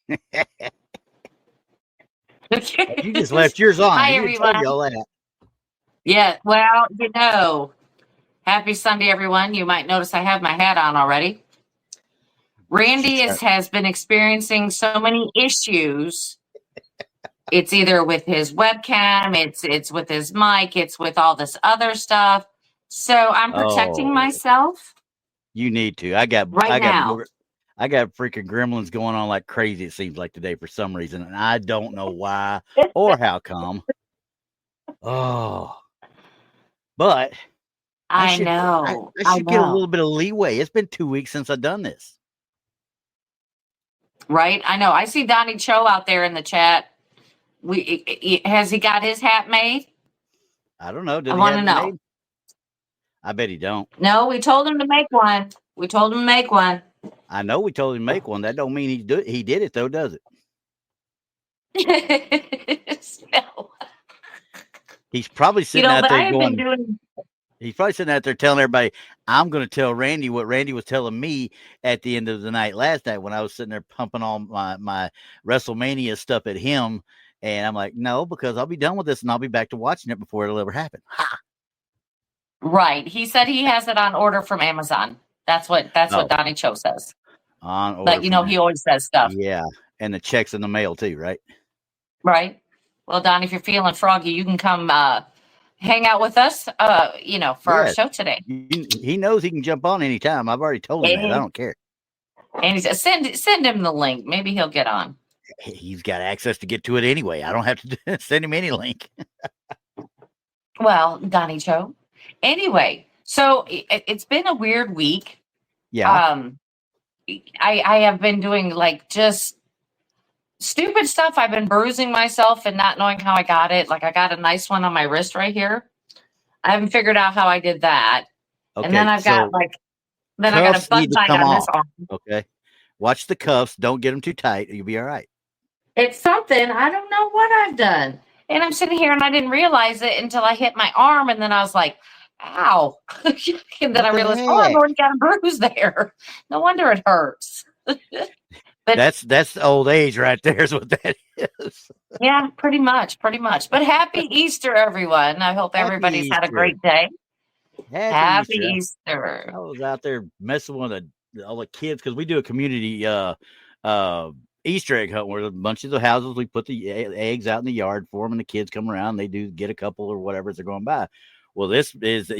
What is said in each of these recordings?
You just left yours on. Hi, You didn't tell me everyone. all that. Yeah, well, happy Sunday, everyone. You might notice I have my hat on already. Randy has been experiencing so many issues. It's either with his webcam, it's with his mic, it's with all this other stuff. So I'm protecting Oh, myself you need to. I got right now. freaking gremlins going on like crazy. It seems like today for some reason, and I don't know why or how come. Oh, but I I should know. I I should get a know. little bit of leeway. It's been 2 weeks since I've done this. Right? I know. I see Donnie Cho out there in the chat. Has he got his hat made? I don't know. I Does he want have to it know. made? I bet he don't. No, we told him to make one. We told him to make one. I know we told him to make one. That don't mean he did it though, does it? No. He's probably sitting out But I there have been going. doing. He's probably sitting out there telling everybody, I'm going to tell Randy what Randy was telling me at the end of the night last night when I was sitting there pumping all my WrestleMania stuff at him. And I'm like, no, because I'll be done with this and I'll be back to watching it before it'll ever happen. Ha! Right. He said he has it on order from Amazon. That's what Donnie Cho says. On order But he always says stuff. Yeah. And the checks in the mail too, right? Right. Well, Don, if you're feeling froggy, you can come hang out with us, for our show today. He knows he can jump on anytime. I've already told him that. I don't care. And he said, send him the link. Maybe he'll get on. He's got access to get to it anyway. I don't have to send him any link. Well, Donnie Cho. Anyway, so it's been a weird week. Yeah. I have been doing like just stupid stuff. I've been bruising myself and not knowing how I got it. Like I got a nice one on my wrist right here. I haven't figured out how I did that. Okay, and then I got a bug bite on this arm. Okay. Watch the cuffs. Don't get them too tight. You'll be all right. It's something. I don't know what I've done. And I'm sitting here and I didn't realize it until I hit my arm. And then I was like, ow. And then I realized, I've already got a bruise there. No wonder it hurts. But that's old age right there is what that is. Yeah, pretty much. But happy Easter, everyone. I hope everybody's had a great day. Happy Easter. I was out there messing with all the kids because we do a community Easter egg hunt where a bunch of the houses, we put the eggs out in the yard for them and the kids come around. They do get a couple or whatever as they're going by. Well, this is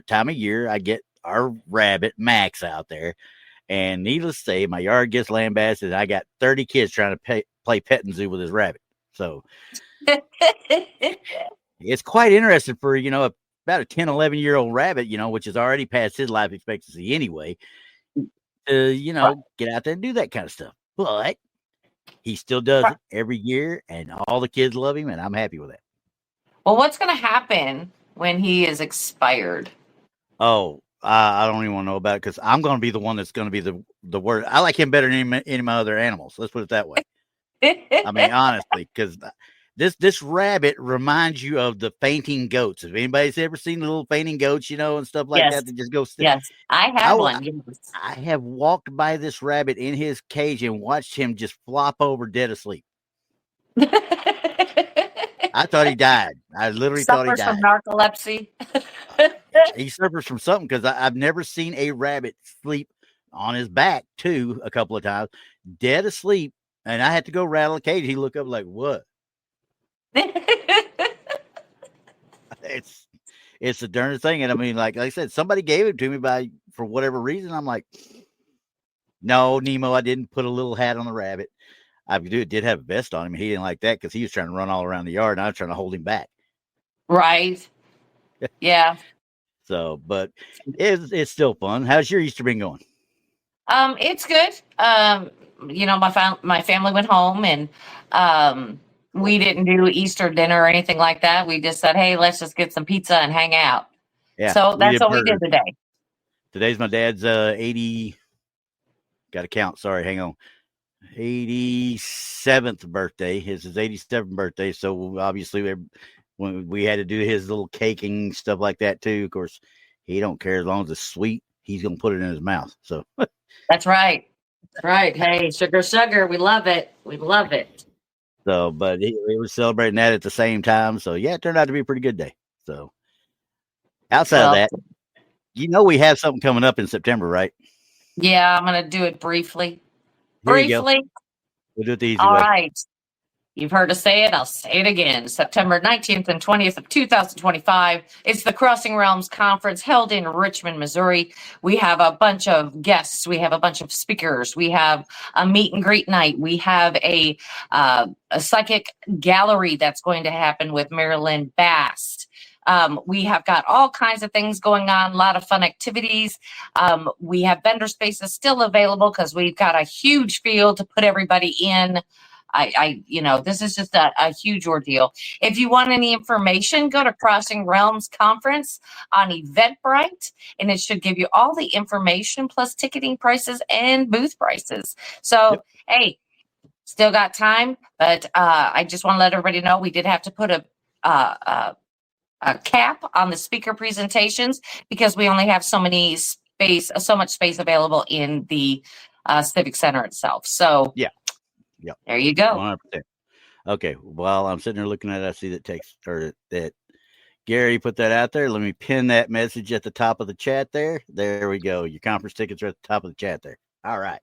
time of year. I get our rabbit Max out there. And needless to say, my yard gets lambasted. I got 30 kids trying to play pet and zoo with his rabbit. So it's quite interesting for, about a 10, 11-year-old rabbit, which is already past his life expectancy anyway, to, get out there and do that kind of stuff. But he still does it every year, and all the kids love him, and I'm happy with that. Well, what's going to happen when he is expired? Oh, I don't even want to know about it because I'm going to be the one that's going to be the word. I like him better than any of my other animals. Let's put it that way. I mean, honestly, because this rabbit reminds you of the fainting goats. If anybody's ever seen the little fainting goats, and stuff like that just go. Yes, I have one. I have walked by this rabbit in his cage and watched him just flop over dead asleep. I thought he died. I literally thought he died. Suffers from narcolepsy. He suffers from something because I've never seen a rabbit sleep on his back too a couple of times, dead asleep, and I had to go rattle a cage. He looked up like, what? It's the darndest thing. And I mean, like I said, somebody gave it to me for whatever reason. I'm like, no, Nemo, I didn't put a little hat on the rabbit. I did have a vest on him. He didn't like that because he was trying to run all around the yard and I was trying to hold him back. Right. Yeah. So, but it's still fun. How's your Easter been going? It's good. My family went home and we didn't do Easter dinner or anything like that. We just said, hey, let's just get some pizza and hang out. Yeah. So that's what we did today. Today's my dad's 80. Got to count. Sorry, hang on. 87th birthday. It's his 87th birthday. So obviously when we had to do his little caking stuff like that too. Of course, he don't care as long as it's sweet. He's gonna put it in his mouth. So that's right. Right. Hey, sugar. We love it. We love it. So, but we were celebrating that at the same time. So, yeah, it turned out to be a pretty good day. So, outside of Well, that, we have something coming up in September, right? yeah, I'm going to do it briefly. Here you go. Briefly. We'll do it the easy All way. right. You've heard us say it. I'll say it again. September 19th and 20th of 2025. It's the Crossing Realms Conference held in Richmond, Missouri. We have a bunch of guests. We have a bunch of speakers. We have a meet and greet night. We have a psychic gallery that's going to happen with Marilyn Bast. We have got all kinds of things going on, a lot of fun activities. We have vendor spaces still available because we've got a huge field to put everybody in. This is just a huge ordeal. If you want any information, go to Crossing Realms Conference on Eventbrite, and it should give you all the information plus ticketing prices and booth prices. So, Hey, still got time, but I just want to let everybody know we did have to put a cap on the speaker presentations because we only have so much space available in the Civic Center itself. So, Yeah. There you go. 100%. Okay. While I'm sitting there looking at it, I see that Gary put that out there. Let me pin that message at the top of the chat there. There we go. Your conference tickets are at the top of the chat there. All right.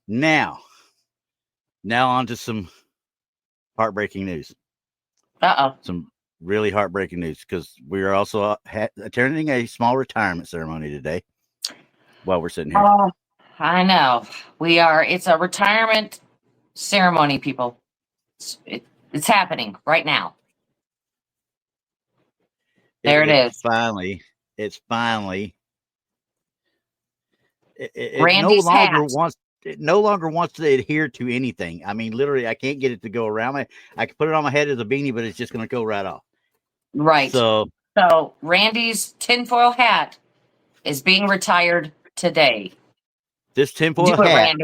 Now on to some heartbreaking news. Some really heartbreaking news because we are also attending a small retirement ceremony today while we're sitting here. Oh, I know. We are. It's a retirement ceremony, people. It's happening right now. There it is. It's finally. It no longer wants to adhere to anything. I mean, literally, I can't get it to go around. I can put it on my head as a beanie, but it's just going to go right off. Right. So Randy's tinfoil hat is being retired today. This tinfoil hat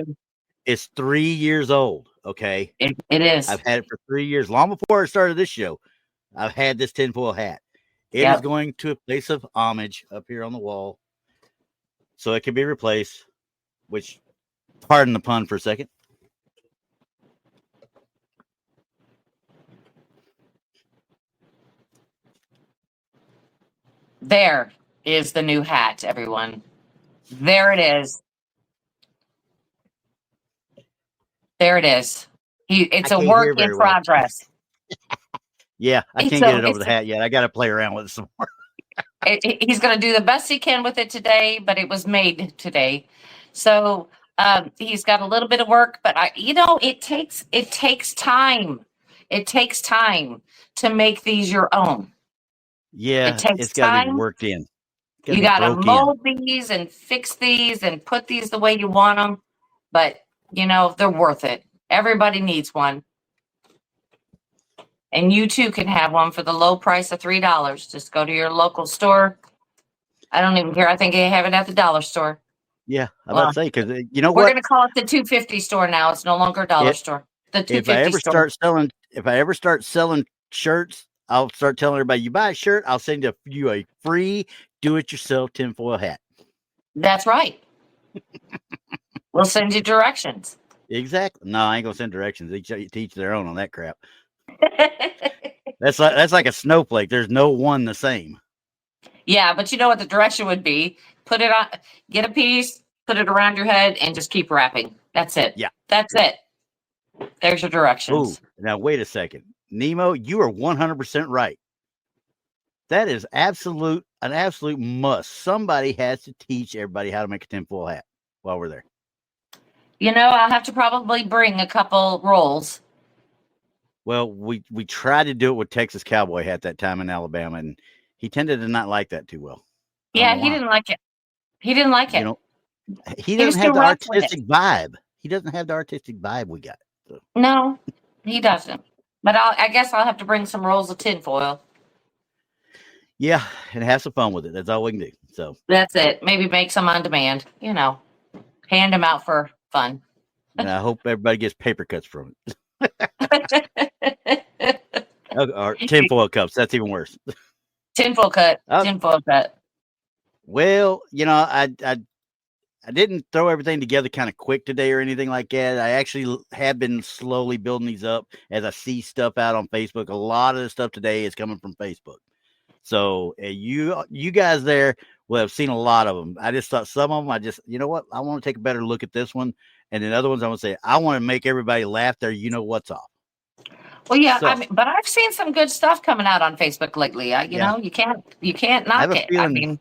is 3 years old. Okay. It is. I've had it for 3 years, long before I started this show. I've had this tinfoil hat. It is going to a place of homage up here on the wall, so it can be replaced. Which, pardon the pun for a second. There is the new hat, everyone. There it is. There it is. It's a work in progress. Yeah, I can't get it over the hat yet. I got to play around with it some more. He's going to do the best he can with it today, but it was made today. So he's got a little bit of work, but it takes time. It takes time to make these your own. Yeah, it's got to be worked in. You got to mold these and fix these and put these the way you want them, but they're worth it. Everybody needs one. And you too can have one for the low price of $3. Just go to your local store. I don't even care. I think they have it at the dollar store. Yeah, I'm about to say, because we're going to call it the 250 store now. It's no longer a dollar store. The 250 store. If I ever start selling shirts, I'll start telling everybody, you buy a shirt, I'll send you a free do-it-yourself tinfoil hat. That's right. We'll send you directions. Exactly. No, I ain't gonna send directions. They teach their own on that crap. That's like a snowflake. There's no one the same. Yeah, but you know what the direction would be? Put it on, get a piece, put it around your head, and just keep wrapping. That's it. Yeah. That's it. There's your directions. Ooh, now wait a second. Nemo, you are 100% right. That is an absolute must. Somebody has to teach everybody how to make a tinfoil hat while we're there. I'll have to probably bring a couple rolls. Well, we tried to do it with Texas Cowboy hat that time in Alabama, and he tended to not like that too well. Yeah, he didn't like it. He didn't like it. He doesn't have the artistic vibe. He doesn't have the artistic vibe we got. So. No, he doesn't. But I guess I'll have to bring some rolls of tinfoil. Yeah, and have some fun with it. That's all we can do. So that's it. Maybe make some on demand. Hand them out for fun. And I hope everybody gets paper cuts from it. Or tinfoil cups. That's even worse. Tinfoil cut. Tinfoil cut. Well, I didn't throw everything together kind of quick today or anything like that. I actually have been slowly building these up as I see stuff out on Facebook. A lot of the stuff today is coming from Facebook. So you guys there will have seen a lot of them. I just thought some of them, you know what? I want to take a better look at this one. And then other ones, I want to say, I want to make everybody laugh there. You know what's off. Well, yeah, So, but I've seen some good stuff coming out on Facebook lately. You know, you can't I have knock a it. feeling,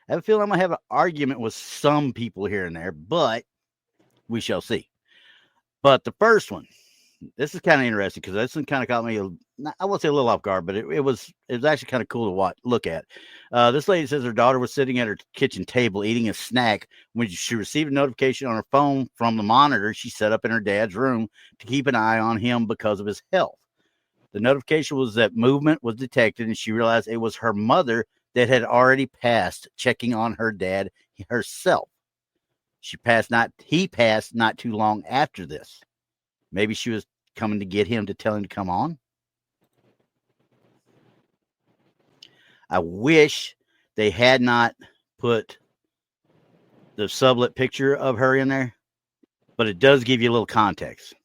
I'm going to have an argument with some people here and there, but we shall see. But the first one, this is kind of interesting because this one kind of caught me, I won't say a little off guard, but it was actually kind of cool to look at. This lady says her daughter was sitting at her kitchen table eating a snack when she received a notification on her phone from the monitor she set up in her dad's room to keep an eye on him because of his health. The notification was that movement was detected, and she realized it was her mother that had already passed, checking on her dad herself. He passed not too long after this. Maybe she was coming to get him to tell him to come on. I wish they had not put the sublet picture of her in there, but it does give you a little context.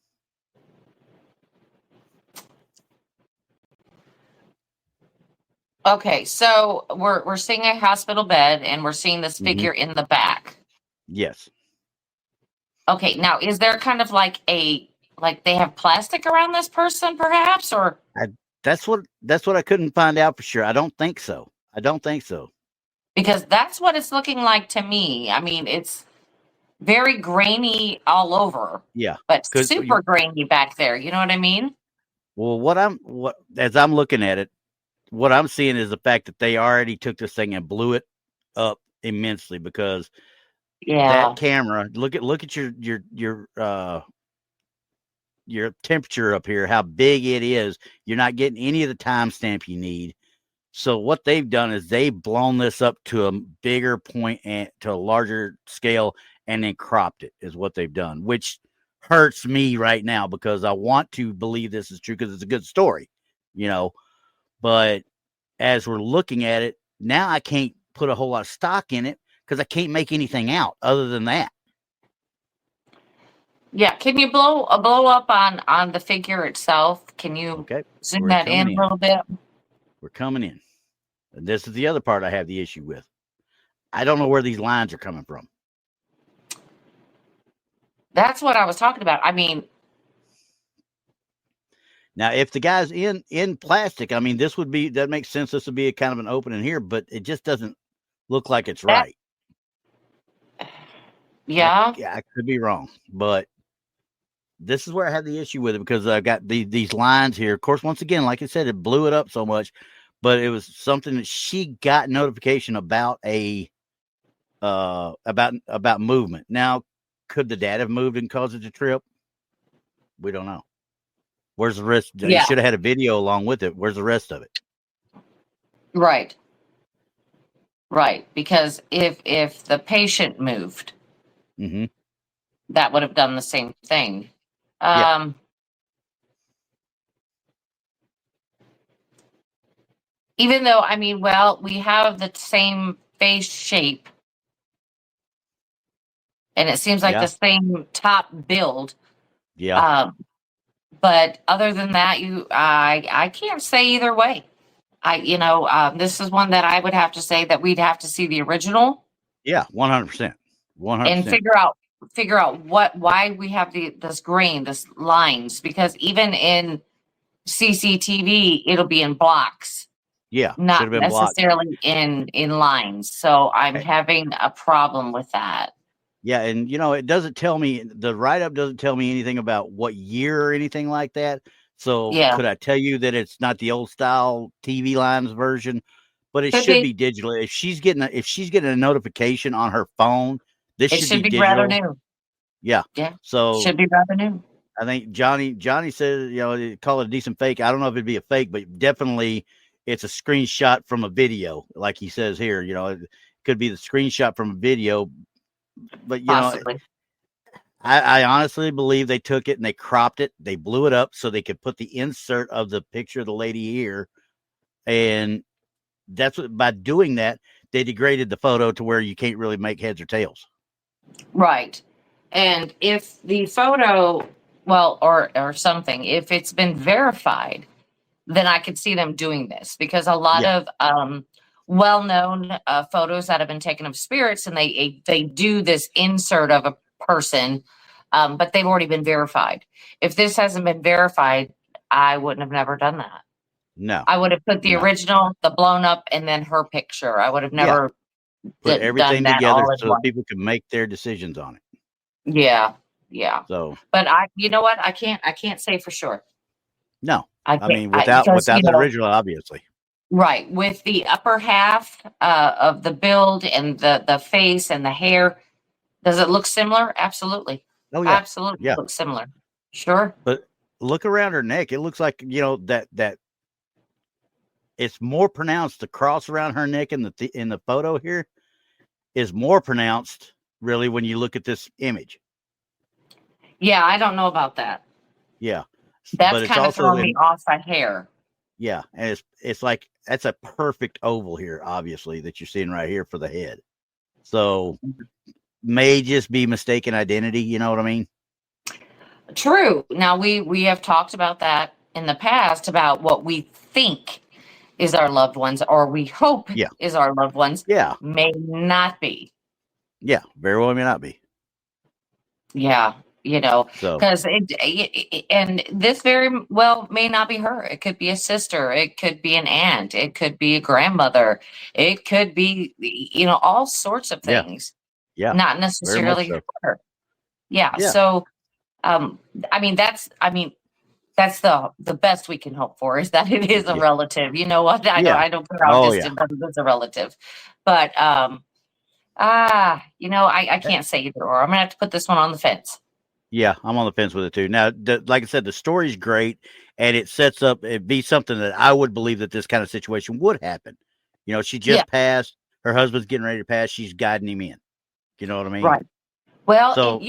Okay, so we're seeing a hospital bed and we're seeing this figure in the back. Yes. Okay, now is there kind of like they have plastic around this person, perhaps, or that's what I couldn't find out for sure. I don't think so. Because that's what it's looking like to me. I mean, it's very grainy all over. Yeah, but super grainy back there. You know what I mean? Well, as I'm looking at it, what I'm seeing is the fact that they already took this thing and blew it up immensely because that camera, look at your temperature up here, how big it is. You're not getting any of the timestamp you need. So what they've done is they've blown this up to a bigger point and to a larger scale and then cropped it is what they've done, which hurts me right now because I want to believe this is true because it's a good story, you know. But as we're looking at it now, I can't put a whole lot of stock in it because I can't make anything out other than that. Yeah, can you blow up on the figure itself? Can you zoom that in a little bit? We're coming in. And this is the other part I have the issue with. I don't know where these lines are coming from. That's what I was talking about. I mean, now if the guy's in plastic, I mean, that makes sense. This would be a kind of an opening here, but it just doesn't look like it's right. Yeah. I could be wrong, but this is where I had the issue with it because I've got these lines here. Of course, once again, like I said, it blew it up so much, but it was something that she got notification about about movement. Now, could the dad have moved and caused it to trip? We don't know. Where's the rest? You should have had a video along with it. Where's the rest of it? Right. Because if the patient moved, that would have done the same thing. Even though, I mean, well, we have the same face shape, and it seems like the same top build. Yeah. But other than that, I can't say either way. This is one that I would have to say that we'd have to see the original. Yeah, 100%. And figure out why we have this grain, this lines, because even in CCTV, it'll be in blocks. Yeah, not necessarily in lines. So I'm having a problem with that. Yeah, and it doesn't tell me, the write-up doesn't tell me anything about what year or anything like that. So could I tell you that it's not the old style TV lines version, but it should be digital. If she's getting a notification on her phone, this should be digital. Rather new. Yeah. So should be rather new. I think Johnny says, call it a decent fake. I don't know if it'd be a fake, but definitely it's a screenshot from a video, like he says here. It could be the screenshot from a video, but Possibly. I honestly believe they took it and they cropped it, they blew it up so they could put the insert of the picture of the lady here, and that's what, by doing that, they degraded the photo to where you can't really make heads or tails. Right. And if the photo, well, or something, if it's been verified, then I could see them doing this because a lot Yeah. of well-known photos that have been taken of spirits, and they do this insert of a person, but they've already been verified. If this hasn't been verified, I wouldn't have never done that. No. I would have put the No. original, the blown up, and then her picture. I would have Yeah. never Put done everything that together all in so one. people can make their decisions on it. Yeah, yeah. So But you know what? I can't say for sure. no, I I can't, mean because without the original, obviously. right, with the upper half of the build and the face and the hair, does it look similar? Absolutely, Oh yeah, absolutely yeah. looks similar. Sure. But look around her neck; it looks like that it's more pronounced. The cross around her neck in the photo here is more pronounced, really, when you look at this image. Yeah, I don't know about that. Yeah, That's but it's kind of also throwing me in off a hair. yeah, and it's like that's a perfect oval here, obviously that you're seeing right here for the head. So may just be mistaken identity. You know what I mean? True. Now we have talked about that in the past about what we think is our loved ones, or we hope Yeah, is our loved ones, yeah, may not be. yeah. Very well may not be. Yeah, So because and this very well may not be her. It could be a sister. It could be an aunt. It could be a grandmother. It could be, all sorts of yeah, things, yeah, not very much necessarily so. her. Yeah. Yeah, So, that's the best we can hope for is that it is a yeah, relative. You know what? yeah. I don't care how Oh yeah. distant, but it is a relative. But I can't say either or. I'm gonna have to put this one on the fence. Yeah, I'm on the fence with it too. Now, like I said, the story's great, and it sets up it be something that I would believe that this kind of situation would happen. She Yeah. just passed. Her husband's getting ready to pass. She's guiding him in. You know what I mean? Right. Well, So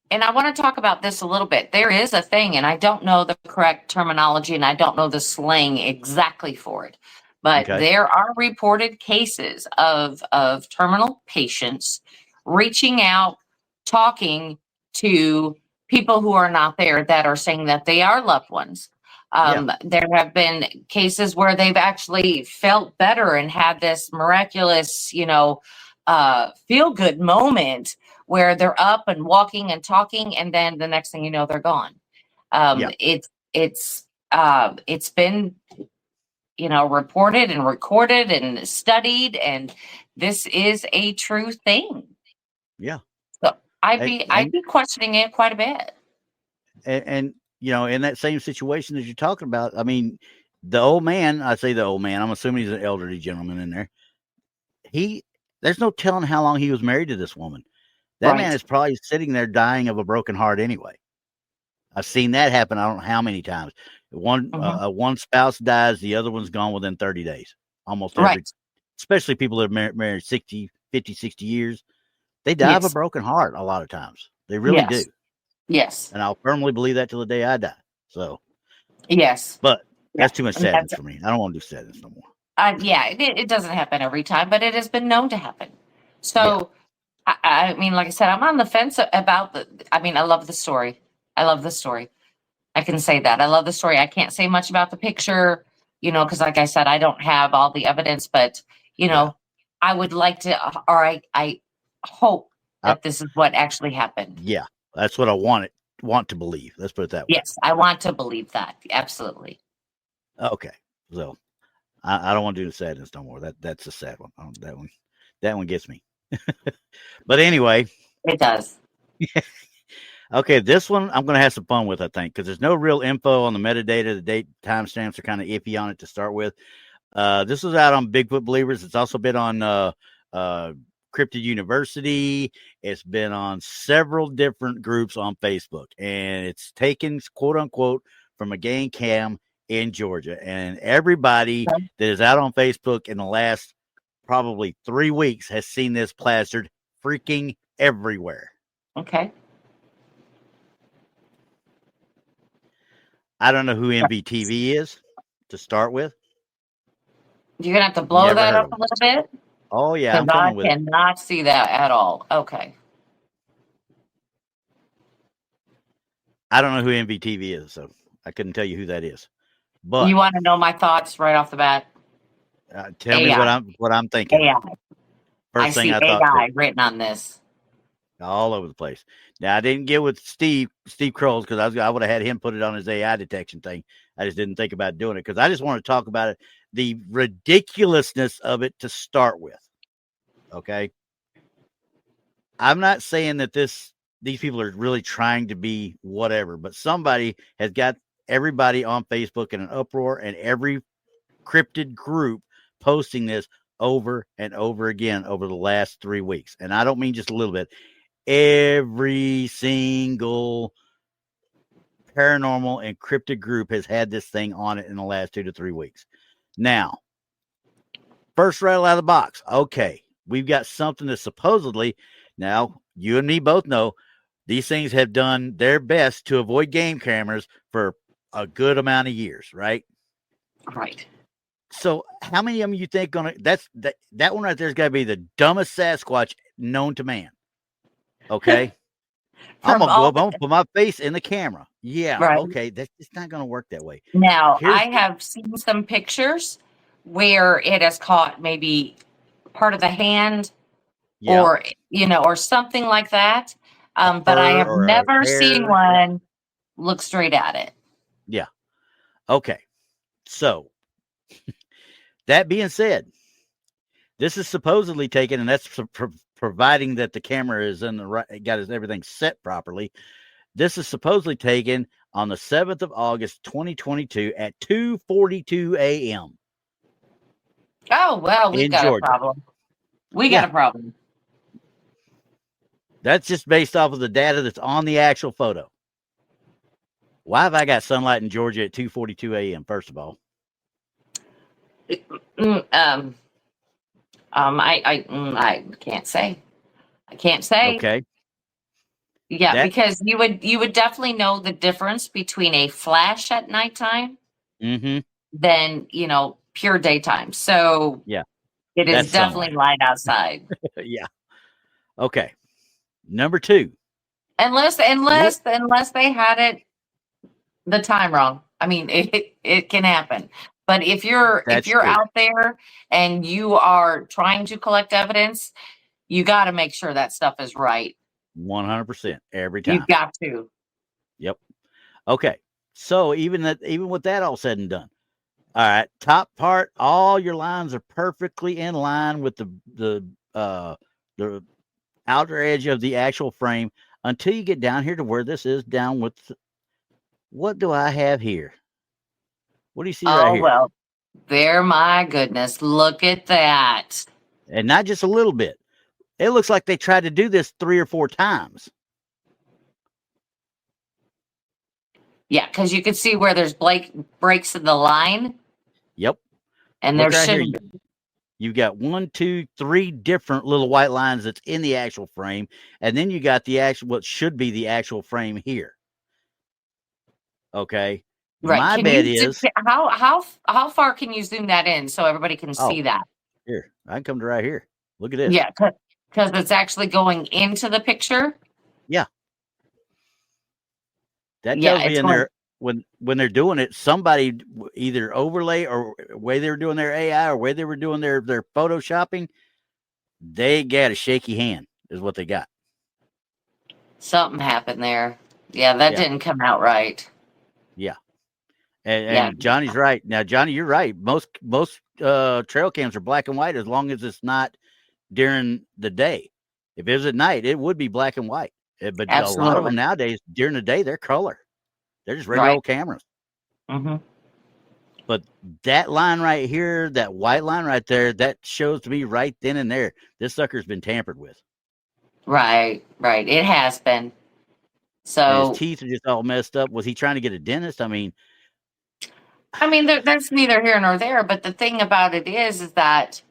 and I want to talk about this a little bit. There is a thing, and I don't know the correct terminology, and I don't know the slang exactly for it, but okay, there are reported cases of terminal patients reaching out, talking to people who are not there that are saying that they are loved ones. yeah, There have been cases where they've actually felt better and had this miraculous, feel good moment where they're up and walking and talking, and then the next thing you know, they're gone. yeah, It's been reported and recorded and studied, and this is a true thing. yeah, So and I'd be questioning it quite a bit. and in that same situation that you're talking about, I mean, the old man. I say the old man. I'm assuming he's an elderly gentleman in there. There's no telling how long he was married to this woman. That man Right. is probably sitting there dying of a broken heart anyway. I've seen that happen. I don't know how many times. Hmm. One spouse dies, the other one's gone within 30 days. Almost every, Right. especially people that are married 60, 50, 60 years. They die of a Yes. broken heart a lot of times. They really do. Yes. Yes. And I'll firmly believe that till the day I die. So, Yes. but Yeah. that's too much And sadness for me. I don't want to do sadness no more. yeah, it doesn't happen every time, but it has been known to happen. Yeah. So, I mean, like I said, I'm on the fence about I love the story. I love the story. I can say that. I love the story. I can't say much about the picture, because like I said, I don't have all the evidence, but, you Yeah. know, I would like to, or I hope I, that this is what actually happened. yeah. That's what I want to believe. Let's put it that way. Yes, I want to believe that. Absolutely. Okay. So I don't want to do the sadness no more. That's a sad one. That one gets me. But anyway, It does. okay, this one I'm going to have some fun with, I think, because there's no real info on the metadata. The date timestamps are kind of iffy on it to start with. This was out on Bigfoot Believers. It's also been on Cryptid University. It's been on several different groups on Facebook, and it's taken, quote unquote, from a game cam in Georgia. And everybody Okay. that is out on Facebook in the last probably 3 weeks has seen this plastered freaking everywhere. Okay. I don't know who MVTV is to start with. You're going to have to blow Never that heard up of a them. little bit Oh, yeah, because I'm I coming with it. cannot see that at all. Okay. I don't know who MVTV is, so I couldn't tell you who that is. But You want to know my thoughts right off the bat? tell me AI. what I'm thinking. AI. I First thing see I thought too. AI written on this. All over the place. Now I didn't get with Steve Kroll's because I would have had him put it on his AI detection thing. I just didn't think about doing it because I just want to talk about it, the ridiculousness of it to start with. Okay, I'm not saying that these people are really trying to be whatever, but somebody has got everybody on Facebook in an uproar, and every cryptid group posting this over and over again over the last 3 weeks, and I don't mean just a little bit. Every single paranormal and cryptid group has had this thing on it in the last 2 to 3 weeks. Now, first rattle out of the box. Okay, we've got something that supposedly, now you and me both know, these things have done their best to avoid game cameras for a good amount of years, right? Right. So how many of them you think that one right there's got to be the dumbest Sasquatch known to man? Okay. I'm From gonna go all up. I'm gonna put my face in the camera. Yeah, right. okay. That's just not gonna work that way. Now, Here's I have seen some pictures where it has caught maybe part of the hand yeah, or, or something like that. a But I fur have or a never seen hair. Yeah, one look straight at it. yeah. Okay. So that being said, this is supposedly taken, and that's providing that the camera is in the right, got everything set properly. This is supposedly taken on the 7th of August, 2022 at 2:42 a.m. Oh, well, we've in got a Georgia. problem. We got Yeah, a problem. that's just based off of the data that's on the actual photo. Why have I got sunlight in Georgia at 2:42 a.m.? First of all, Mm, I can't say. I can't say. okay, Yeah, that because you would definitely know the difference between a flash at nighttime mm-hmm, than, pure daytime. So yeah, it is that's definitely sunlight. light outside. Yeah, okay. Number two, Unless what? unless unless they had it the time wrong. I mean, it can happen. But if That's you're true, out there and you are trying to collect evidence, you got to make sure that stuff is right. 100% every You've time. got to. Yep. Okay. So even with that all said and done, all right, top part, all your lines are perfectly in line with the outer edge of the actual frame until you get down here to where this is down with. What do I have here? What do you see right Oh here? well, there, my goodness, look at that. And not just a little bit. It looks like they tried to do this 3 or 4 times. Yeah, because you can see where there's breaks in the line, Yep. and Look there right here. shouldn't be. You've got 1, 2, 3 different little white lines that's in the actual frame, and then you got the actual what should be the actual frame here. Okay. Right. My Can bet you is how far can you zoom that in so everybody can oh, see that? here. I can come to right here. Look at this. Yeah, because it's actually going into the picture. Yeah. That Yeah, tells me it's in going. there when they're doing it, somebody either overlay or way they were doing their AI or way they were doing their photoshopping, they got a shaky hand, is what they got. Something happened there. Yeah, that Yeah, didn't come out right. yeah. Yeah. And Johnny's right. Now, Johnny, you're right. Most trail cams are black and white as long as it's not during the day. If it was at night, it would be black and white. But a lot of them Absolutely. nowadays during the day, they're color. They're just regular Right. old cameras. Hmm. But that line right here, that white line right there, that shows to me right then and there, this sucker's been tampered with. Right. Right. It has been. And his So, teeth are just all messed up. Was he trying to get a dentist? I mean, I mean, that's neither here nor there. But the thing about it is that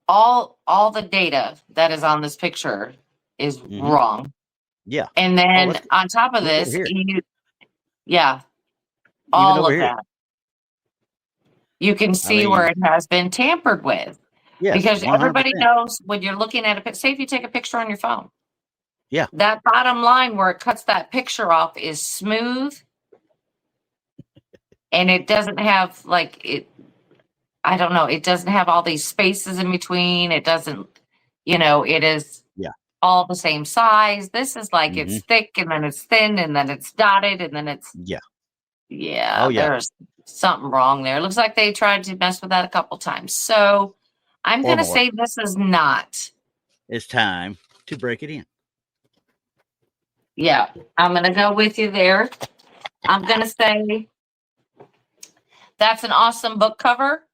all the data that is on this picture is mm-hmm. wrong. Yeah. And Oh, then on top of look over this, here. yeah, Even all over of here. that. You can I see where mean, it has been tampered with yes, because 100%. everybody knows when you're looking at say if you take a picture on your phone, Yeah. That bottom line where it cuts that picture off is smooth, and it doesn't have like it. I don't know. It doesn't have all these spaces in between. It doesn't. It is Yeah. all the same size. This is like Hmm. it's thick, and then it's thin, and then it's dotted, and then it's Yeah. yeah. Oh yeah. There's something wrong there. It looks like they tried to mess with that a couple times. So I'm Or gonna more. say this is not. It's time to break it in. Yeah, I'm gonna go with you there. I'm gonna say that's an awesome book cover,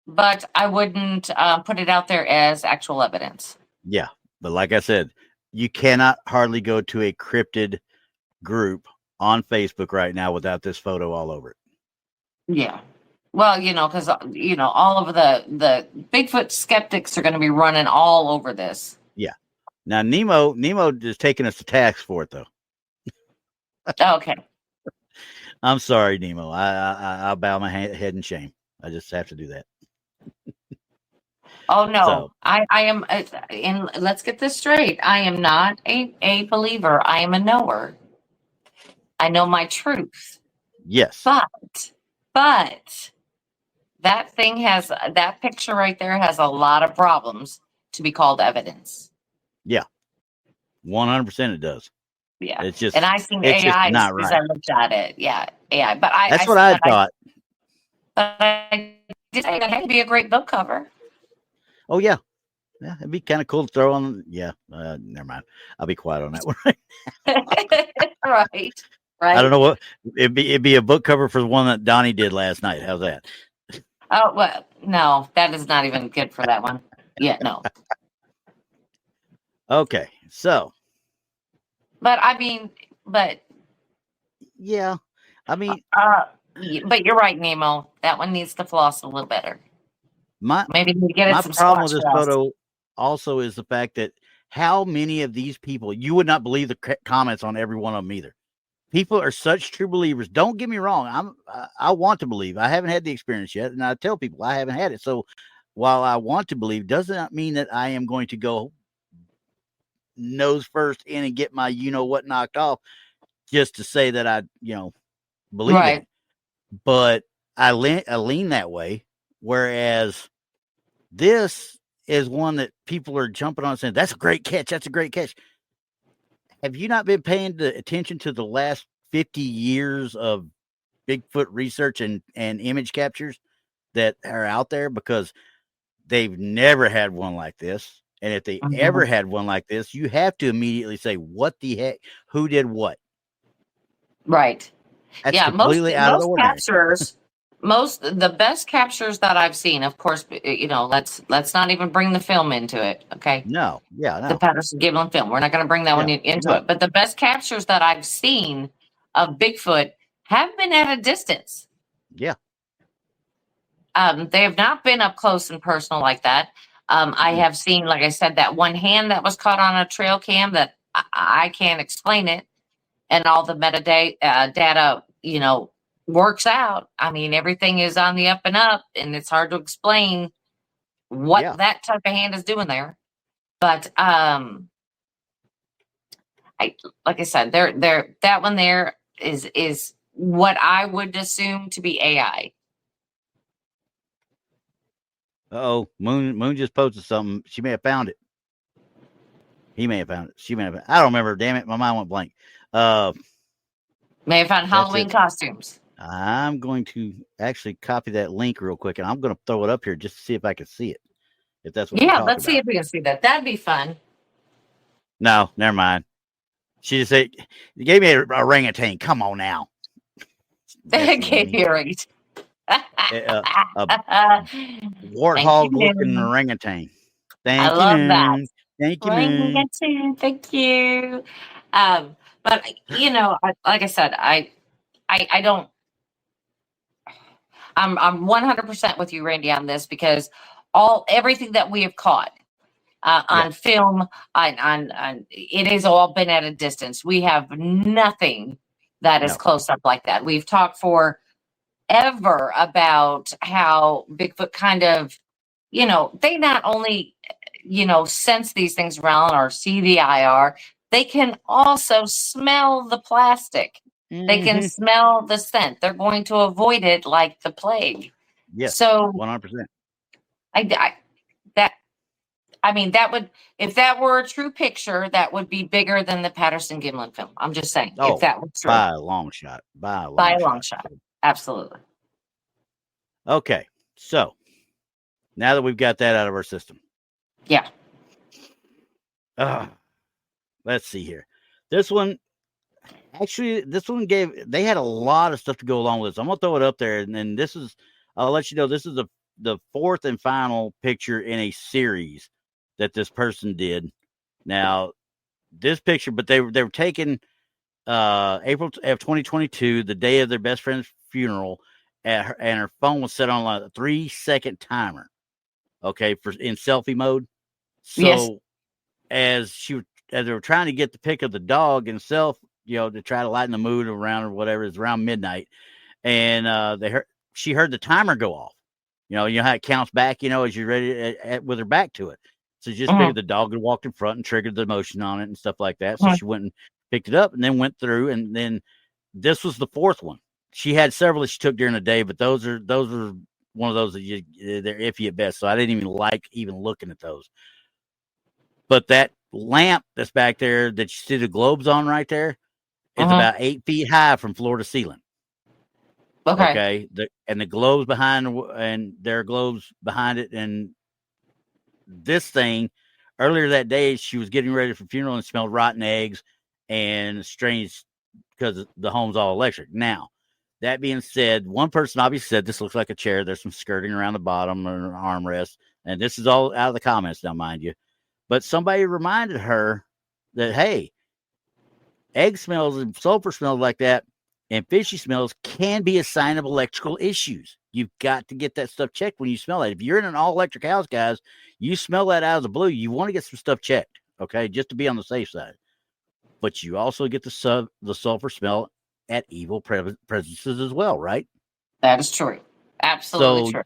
but I wouldn't put it out there as actual evidence. Yeah. But like I said, you cannot hardly go to a cryptid group on Facebook right now without this photo all over it. Yeah. Well, because all of the Bigfoot skeptics are going to be running all over this. Yeah. Now Nemo is taking us to task for it though. Okay. I'm sorry, Nemo. I'll bow my head in shame. I just have to do that. Oh no, So, I am. And let's get this straight. I am not a believer. I am a knower. I know my truth. yes. But that picture right there has a lot of problems to be called evidence. Yeah. 100% it does. Yeah. It's just And I seen it's just AI as not soon as right. I looked at it. Yeah, AI. That's what I thought. But I did say that had to be a great book cover. Oh yeah. Yeah, it'd be kind of cool to throw on. Yeah, never mind. I'll be quiet on that one. Right. I don't know what it'd be a book cover for the one that Donnie did last night. How's that? Oh well, no, that is not even good for that one. Yeah, no. Okay, so But I mean, yeah, I mean, but you're right, Nemo. That one needs to floss a little better. my Maybe you get it my some problem squash with this floss. photo also is the fact that how many of these people, you would not believe the comments on every one of them either. People are such true believers. Don't get me wrong. I want to believe. I haven't had the experience yet, and I tell people I haven't had it. So while I want to believe, does not mean that I am going to go nose first in and get my what knocked off just to say that I believe in it. But I lean that way. Whereas this is one that people are jumping on saying that's a great catch. That's a great catch. Have you not been paying attention to the last 50 years of Bigfoot research and image captures that are out there? Because they've never had one like this. And if they ever had one like this, you have to immediately say, what the heck? Who did what? Right. That's Yeah, completely out of the ordinary. captures, the best captures that I've seen, of course, let's not even bring the film into it. Okay. No. Yeah. No. The Patterson Gimlin film. We're not going to bring that one into it. But the best captures that I've seen of Bigfoot have been at a distance. Yeah. They have not been up close and personal like that. I have seen, like I said, that one hand that was caught on a trail cam that I can't explain it. And all the metadata data, works out. I mean, everything is on the up and up, and it's hard to explain what that type of hand is doing there. But like I said, that one there is what I would assume to be AI. Oh, Moon just posted something. She may have found it. He may have found it. She may have. I don't remember. Damn it, my mind went blank. May have found Halloween costumes. I'm going to actually copy that link real quick, and I'm going to throw it up here just to see if I can see it. If that's what let's see if we can see that. That'd be fun. No, never mind. She just said, "You gave me a orangutan. Come on now." They gave you a warthog-looking orangutan. I love that. Thank you, Moon. Thank you. But like I said, I don't. I'm 100% with you, Randy, on this because everything that we have caught on film, on it has all been at a distance. We have nothing that is close up like that. We've talked forever about how Bigfoot kind of, they not only sense these things around or see the IR, they can also smell the plastic. They can smell the scent. They're going to avoid it like the plague. Yes, So 100%. that would, if that were a true picture, that would be bigger than the Patterson-Gimlin film. I'm just saying, if that was true. By a long shot. By a long shot. Absolutely. Okay, so now that we've got that out of our system. Yeah. Let's see here. This one they had a lot of stuff to go along with this. I'm going to throw it up there, and then I'll let you know, this is the fourth and final picture in a series that this person did. Now, this picture, but they were taken April of 2022, the day of their best friend's funeral, and her phone was set on a 3-second timer. Okay, in selfie mode. So yes. as they were trying to get the pic of the dog and self, to try to lighten the mood around or whatever, it's around midnight, and she heard the timer go off. You know how it counts back, as you're ready with her back to it. So just figured the dog had walked in front and triggered the emotion on it and stuff like that. So she went and picked it up and then went through, and then this was the fourth one. She had several that she took during the day, but those are one of those that they're iffy at best. So I didn't even like looking at those. But that lamp that's back there that you see the globes on right there is about 8 feet high from floor to ceiling. Okay. The globes behind, and there are globes behind it. And this thing, earlier that day, she was getting ready for funeral and smelled rotten eggs and strange because the home's all electric. Now, that being said, one person obviously said this looks like a chair. There's some skirting around the bottom or an armrest. And this is all out of the comments now, mind you. But somebody reminded her that, hey, egg smells and sulfur smells like that and fishy smells can be a sign of electrical issues. You've got to get that stuff checked when you smell that. If you're in an all-electric house, guys, you smell that out of the blue, you want to get some stuff checked, okay, just to be on the safe side. But you also get the sulfur smell at evil presences as well, right? That is true. Absolutely true.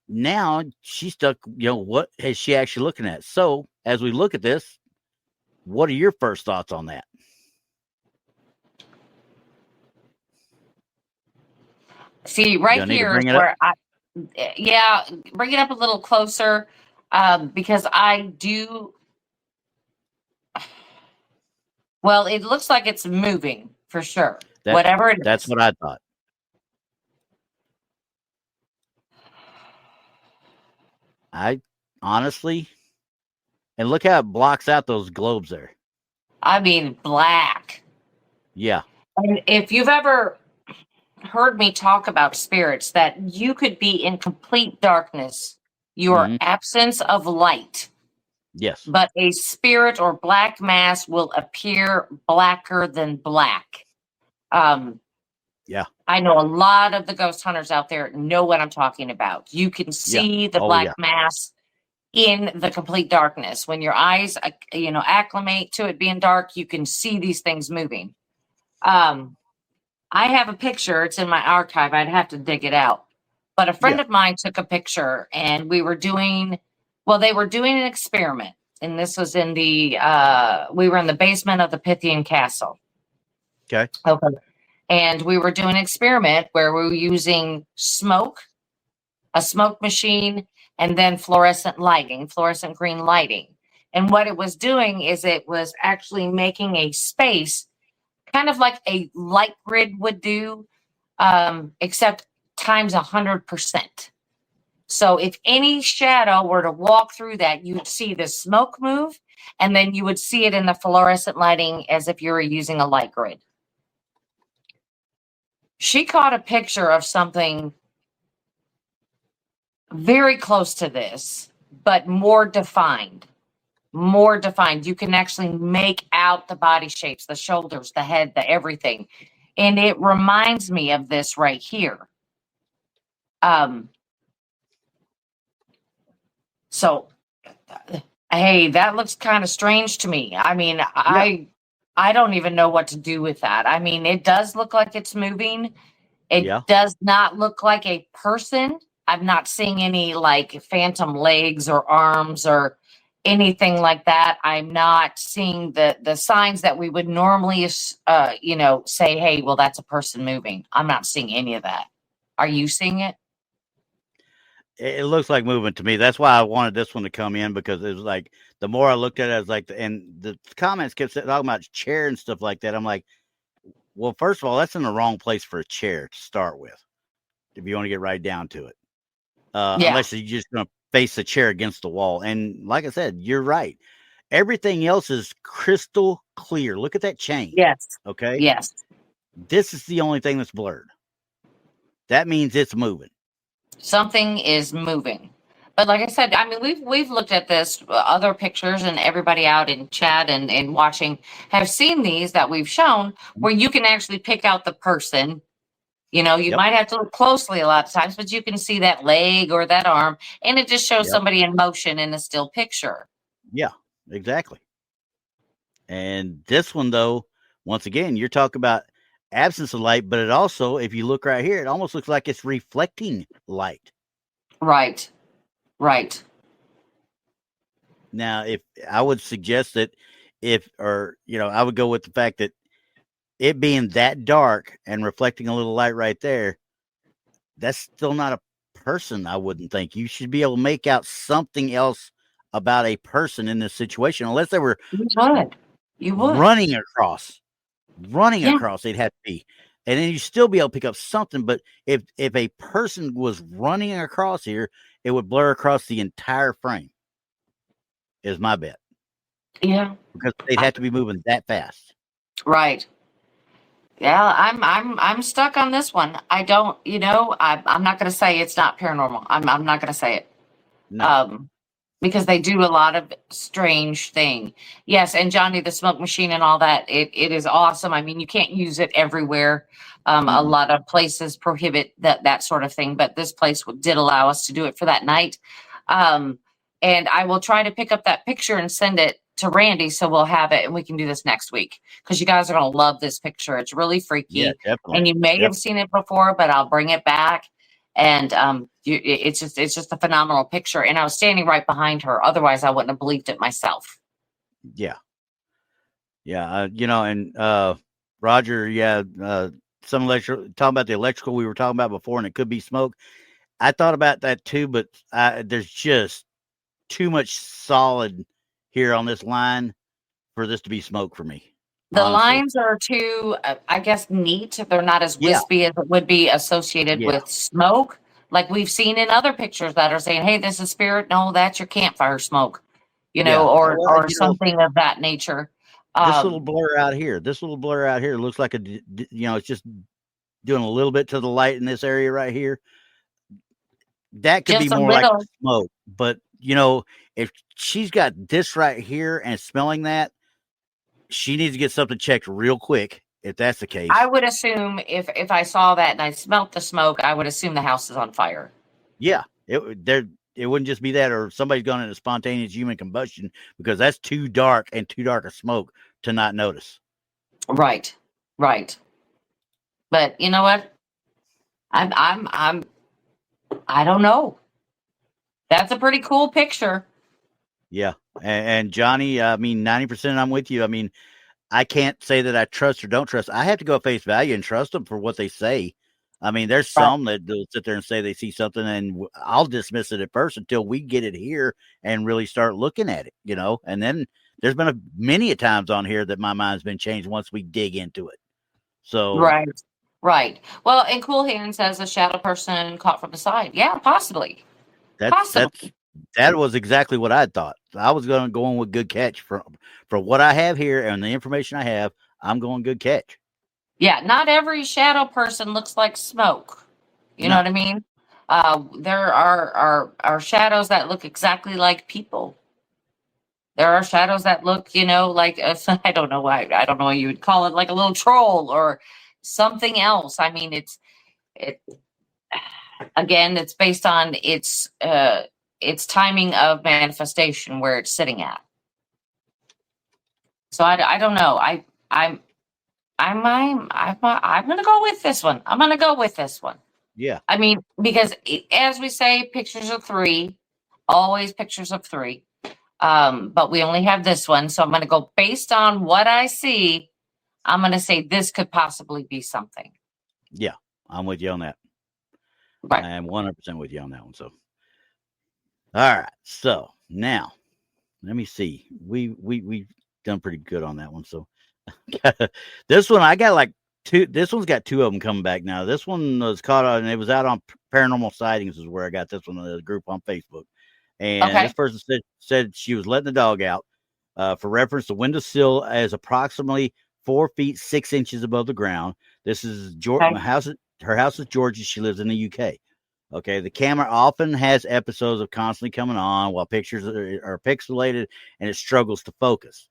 Now she's stuck, what is she actually looking at? So as we look at this, what are your first thoughts on that? See, right here is where bring it up a little closer, because I do. Well, it looks like it's moving for sure. Whatever it is. That's what I thought. I honestly, and look how it blocks out those globes there. I mean, black. Yeah. And if you've ever heard me talk about spirits, that you could be in complete darkness, your absence of light. Yes. But a spirit or black mass will appear blacker than black. Yeah. I know a lot of the ghost hunters out there know what I'm talking about. You can see the black mass in the complete darkness. When your eyes, acclimate to it being dark, you can see these things moving. I have a picture. It's in my archive. I'd have to dig it out. But a friend of mine took a picture, and they were doing an experiment. And this was we were in the basement of the Pythian Castle. Okay. And we were doing an experiment where we were using a smoke machine, and then fluorescent green lighting. And what it was doing is it was actually making a space kind of like a light grid would do, except times 100%. So if any shadow were to walk through that, you'd see the smoke move, and then you would see it in the fluorescent lighting as if you were using a light grid. She caught a picture of something very close to this, but more defined. You can actually make out the body shapes, the shoulders, the head, the everything. And it reminds me of this right here. So, hey, that looks kind of strange to me. I mean, I don't even know what to do with that. I mean, it does look like it's moving. It does not look like a person. I'm not seeing any like phantom legs or arms or anything like that. I'm not seeing the signs that we would normally, say, hey, well, that's a person moving. I'm not seeing any of that. Are you seeing it? It looks like movement to me. That's why I wanted this one to come in, because it was like the more I looked at it, I was like, and the comments kept talking about chair and stuff like that. I'm like, well, first of all, that's in the wrong place for a chair to start with, if you want to get right down to it. Yeah. Unless you're just going to face the chair against the wall. And like I said, you're right. Everything else is crystal clear. Look at that chain. Yes. Okay. Yes. This is the only thing that's blurred. That means it's moving. Something is moving. But like I said, I mean, we've looked at this other pictures, and everybody out in chat and watching have seen these that we've shown, where you can actually pick out the person. You Yep. might have to look closely a lot of times, but you can see that leg or that arm, and it just shows Yep. somebody in motion in a still picture. Yeah, exactly. And this one, though, once again, you're talking about absence of light, but it also, if you look right here, it almost looks like it's reflecting light. Right. Right. Now, if I would suggest that I would go with the fact that it being that dark and reflecting a little light right there, that's still not a person, I wouldn't think. You should be able to make out something else about a person in this situation, unless they were You would. running across. Yeah. They'd have to be. And then you still be able to pick up something. But if a person was running across here, it would blur across the entire frame, is my bet. Yeah. Because they'd have to be moving that fast. Right. Yeah, I'm stuck on this one. I don't, I'm not going to say it's not paranormal. I'm not going to say it. No. Because they do a lot of strange thing. Yes, and Johnny the smoke machine and all that, it is awesome. I mean, you can't use it everywhere. A lot of places prohibit that sort of thing, but this place did allow us to do it for that night. And I will try to pick up that picture and send it to Randy so we'll have it and we can do this next week, because you guys are going to love this picture. It's really freaky. Yeah, definitely. And you may have seen it before, but I'll bring it back. And it's just a phenomenal picture. And I was standing right behind her. Otherwise, I wouldn't have believed it myself. Yeah. Yeah. And Roger, some talking about the electrical we were talking about before, and it could be smoke. I thought about that too, but there's just too much solid here on this line for this to be smoke for me. The honestly. lines are too, I guess, neat. They're not as wispy as it would be associated with smoke, like we've seen in other pictures that are saying, "Hey, this is spirit." No, that's your campfire smoke, or something of that nature. This little blur out here looks like it's just doing a little bit to the light in this area right here. That could be more like smoke, but if she's got this right here and smelling that, she needs to get something checked real quick. If that's the case, I would assume if I saw that and I smelt the smoke, I would assume the house is on fire. Yeah, it wouldn't just be that, or somebody's gone into spontaneous human combustion, because that's too dark and too dark a smoke to not notice. Right. But you know what? I don't know. That's a pretty cool picture. Yeah. And Johnny, I mean, 90% I'm with you. I mean, I can't say that I trust or don't trust. I have to go at face value and trust them for what they say. I mean, there's some that sit there and say they see something, and I'll dismiss it at first until we get it here and really start looking at it, and then there's been many a times on here that my mind's been changed once we dig into it. So Right. Well, and Cool Hand says a shadow person caught from the side. Yeah, possibly. That was exactly what I thought. I was going with good catch for what I have here and the information I have. I'm going good catch. Yeah, not every shadow person looks like smoke. You know what I mean? There are shadows that look exactly like people. There are shadows that look, like I don't know why. I don't know what you would call it, like a little troll or something else. I mean, again, it's based on its timing of manifestation, where it's sitting at. So I don't know. I'm going to go with this one. I'm going to go with this one. Yeah. I mean, because as we say, pictures of three, always pictures of three. But we only have this one. So I'm going to go based on what I see. I'm going to say this could possibly be something. Yeah. I'm with you on that. Right. I am 100% with you on that one. So, all right. So now, let me see. We've done pretty good on that one. So, this one I got like two. This one's got two of them coming back now. This one was caught on, and it was out on Paranormal Sightings, is where I got this one in the group on Facebook. And Okay. this person said she was letting the dog out. For reference, the windowsill is approximately 4 feet 6 inches above the ground. This is Okay. her house is Georgia. She lives in the UK. Okay, the camera often has episodes of constantly coming on while pictures are pixelated and it struggles to focus.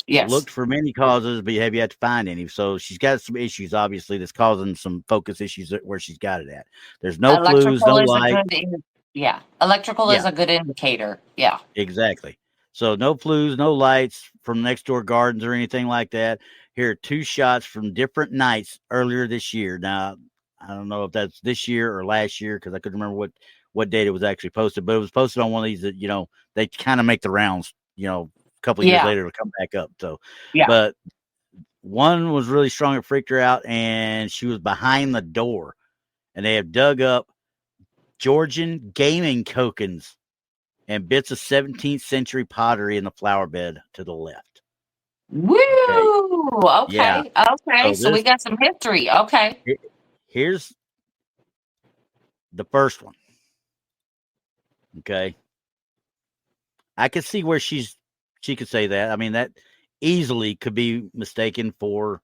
Yes. Looked for many causes, but have yet to find any. So she's got some issues, obviously, that's causing some focus issues where she's got it at. There's no flues, no Electrical is a light. good, yeah. Electrical is Yeah, a good indicator. Yeah. exactly. So no flues, no lights from next door gardens or anything like that. Here are two shots from different nights earlier this year. Now, I don't know if that's this year or last year because I couldn't remember what date it was actually posted, but it was posted on one of these that, they kind of make the rounds, a couple of years Yeah. later to come back up. So, Yeah. but one was really strong. It freaked her out, and she was behind the door, and they have dug up Georgian gaming tokens and bits of 17th century pottery in the flower bed to the left. Woo! Okay. Okay. Yeah. Okay. So we got some history. Okay. Here's the first one. Okay. I could see where she could say that. I mean, that easily could be mistaken for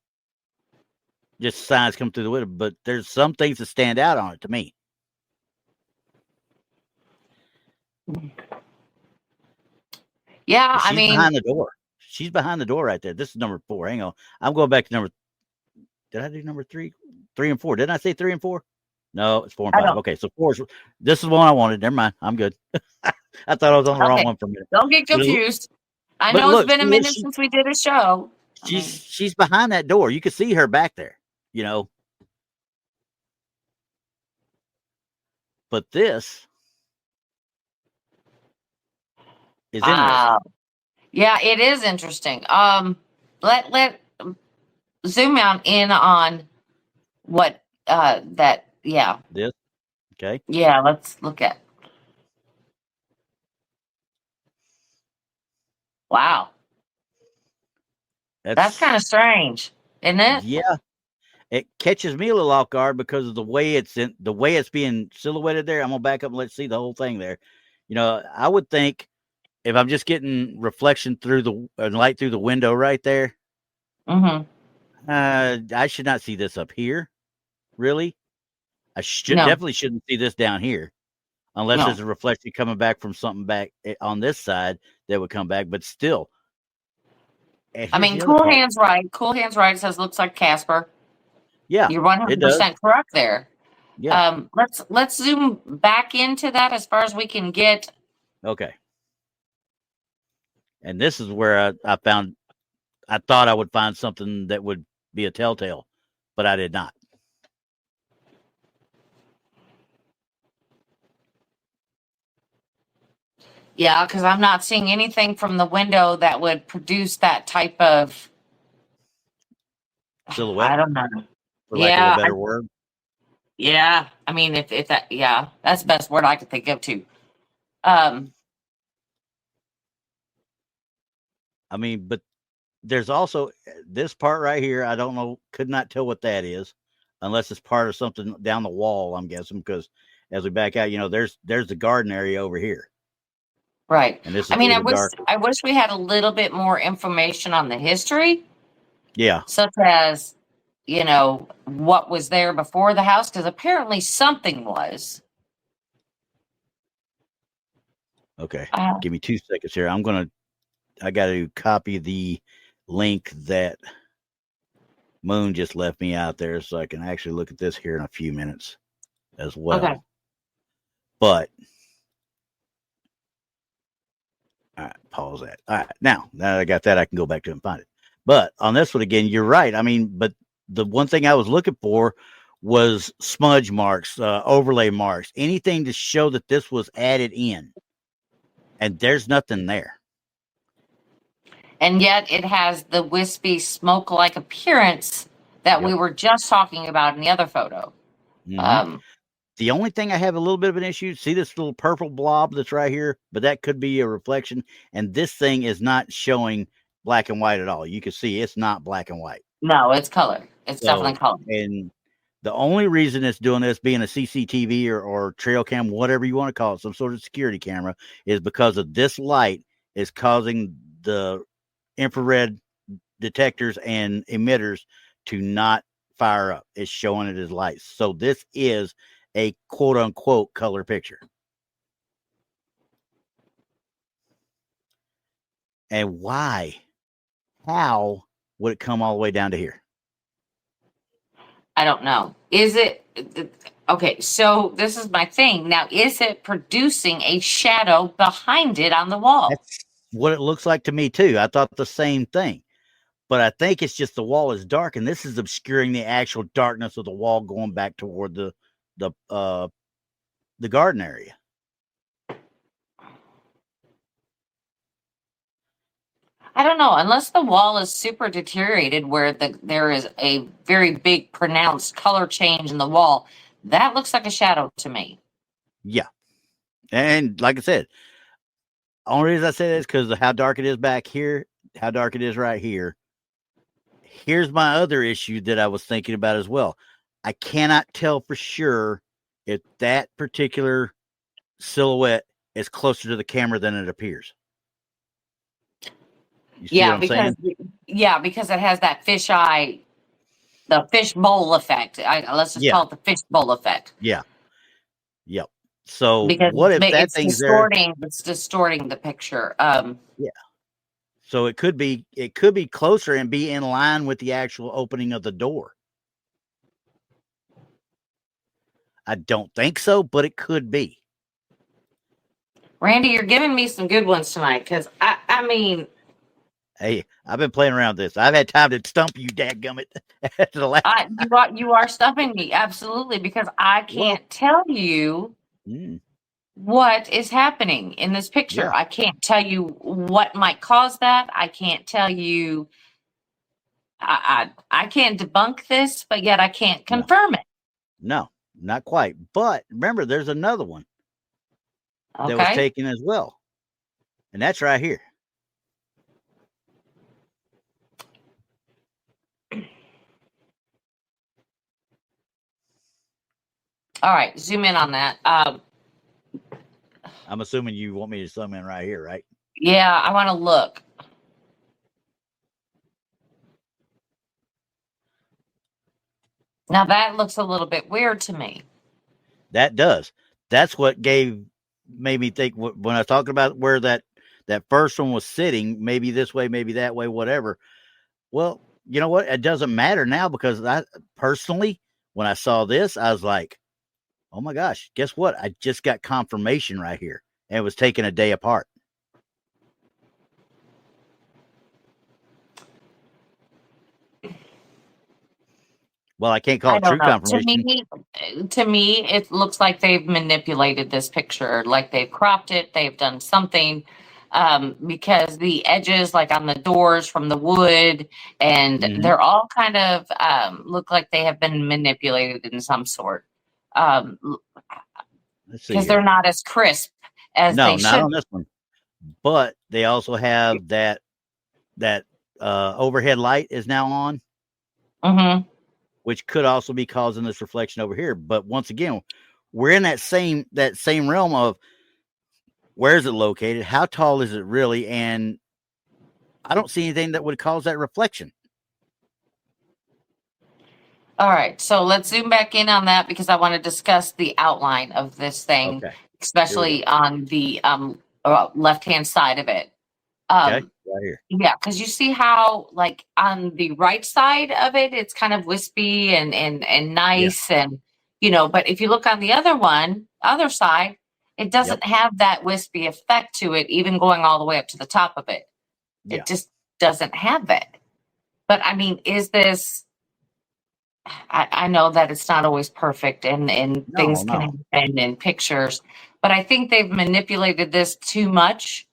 just signs come through the window, but there's some things that stand out on it to me. Yeah. She's behind the door. She's behind the door right there. This is number 4. Hang on. I'm going back to number. Did I do number 3? 3 and 4. Didn't I say 3 and 4? No, it's 4 and 5. Okay, so 4 is. This is one I wanted. Never mind. I'm good. I thought I was on the wrong one for a minute. Don't get confused. I but know look, it's been a minute since we did a show. She's behind that door. You can see her back there. But this is interesting. Yeah, it is interesting. Let zoom out in on what that. Yeah. This. Okay. Yeah. Let's look at. Wow. That's kind of strange, isn't it? Yeah. It catches me a little off guard because of the way it's being silhouetted there. I'm gonna back up and let's see the whole thing there. I would think if I'm just getting reflection through the light through the window right there, I should not see this up here. Really, I definitely shouldn't see this down here, unless there's a reflection coming back from something back on this side that would come back. But still, I mean, Cool Hands Right says looks like Casper. Yeah, you're 100% correct there. Yeah. Let's zoom back into that as far as we can get. Okay. And this is where I thought I would find something that would be a telltale, but I did not. Yeah, because I'm not seeing anything from the window that would produce that type of silhouette. I don't know. For lack of a better word. Yeah. I mean, if that, that's the best word I could think of too. I mean, but there's also this part right here. I don't know. Could not tell what that is unless it's part of something down the wall, I'm guessing, because as we back out, there's the garden area over here. Right. And this is I wish we had a little bit more information on the history. Yeah. Such as, what was there before the house, because apparently something was. Okay. Give me 2 seconds here. I got to copy the link that Moon just left me out there so I can actually look at this here in a few minutes as well. Okay. But all right, pause that. All right. Now that I got that, I can go back to it and find it. But on this one again, you're right. I mean, but the one thing I was looking for was smudge marks, overlay marks, anything to show that this was added in. And there's nothing there. And yet it has the wispy smoke-like appearance that we were just talking about in the other photo. Mm-hmm. The only thing I have a little bit of an issue, see this little purple blob that's right here, but that could be a reflection. And this thing is not showing black and white at all. You can see it's not black and white. No, it's color. It's definitely color. And the only reason it's doing this, being a CCTV or trail cam, whatever you want to call it, some sort of security camera, is because of this light is causing the infrared detectors and emitters to not fire up. It's showing it as lights. So this is a quote unquote color picture. And why? How would it come all the way down to here? I don't know. Is it okay? So this is my thing. Now, is it producing a shadow behind it on the wall? That's what it looks like to me too. I thought the same thing, but I think it's just the wall is dark, and this is obscuring the actual darkness of the wall going back toward the garden area. I don't know, unless the wall is super deteriorated where there is a very big pronounced color change in the wall. That looks like a shadow to me. Yeah. And like I said, only reason I say that is because of how dark it is back here, how dark it is right here. Here's my other issue that I was thinking about as well. I cannot tell for sure if that particular silhouette is closer to the camera than it appears. You see what I'm saying? Because it has that fisheye, the fish bowl effect. Let's just call it the fish bowl effect. Yeah. Yep. So because what if that thing's distorting? There? It's distorting the picture. Yeah. So it could be closer and be in line with the actual opening of the door. I don't think so, but it could be. Randy, you're giving me some good ones tonight because I mean. Hey, I've been playing around with this. I've had time to stump you, dadgummit. You are stumping me, absolutely, because I can't tell you what is happening in this picture. Yeah. I can't tell you what might cause that. I can't tell you. I can't debunk this, but yet I can't confirm it. No, not quite. But remember, there's another one that was taken as well, and that's right here. All right, zoom in on that. I'm assuming you want me to zoom in right here, right? Yeah, I want to look. Now that looks a little bit weird to me. That does. That's what made me think when I was talking about where that first one was sitting, maybe this way, maybe that way, whatever. Well, you know what? It doesn't matter now because I personally, when I saw this, I was like, oh my gosh, guess what? I just got confirmation right here. And it was taken a day apart. Well, I can't call it true confirmation. To me, it looks like they've manipulated this picture, like they've cropped it, they've done something, because the edges, like on the doors from the wood, and they're all kind of look like they have been manipulated in some sort. Because they're not as crisp as they should. No, not on this one. But they also have that overhead light is now on. Mm-hmm. Which could also be causing this reflection over here. But once again, we're in that same realm of where is it located? How tall is it really? And I don't see anything that would cause that reflection. All right. So let's zoom back in on that because I want to discuss the outline of this thing, especially on the left-hand side of it. Right here. Yeah, because you see how, like, on the right side of it, it's kind of wispy and nice, and but if you look on the other side, it doesn't have that wispy effect to it, even going all the way up to the top of it. It just doesn't have that. But I mean, is this I know that it's not always perfect and No, things can no. happen in pictures, but I think they've manipulated this too much.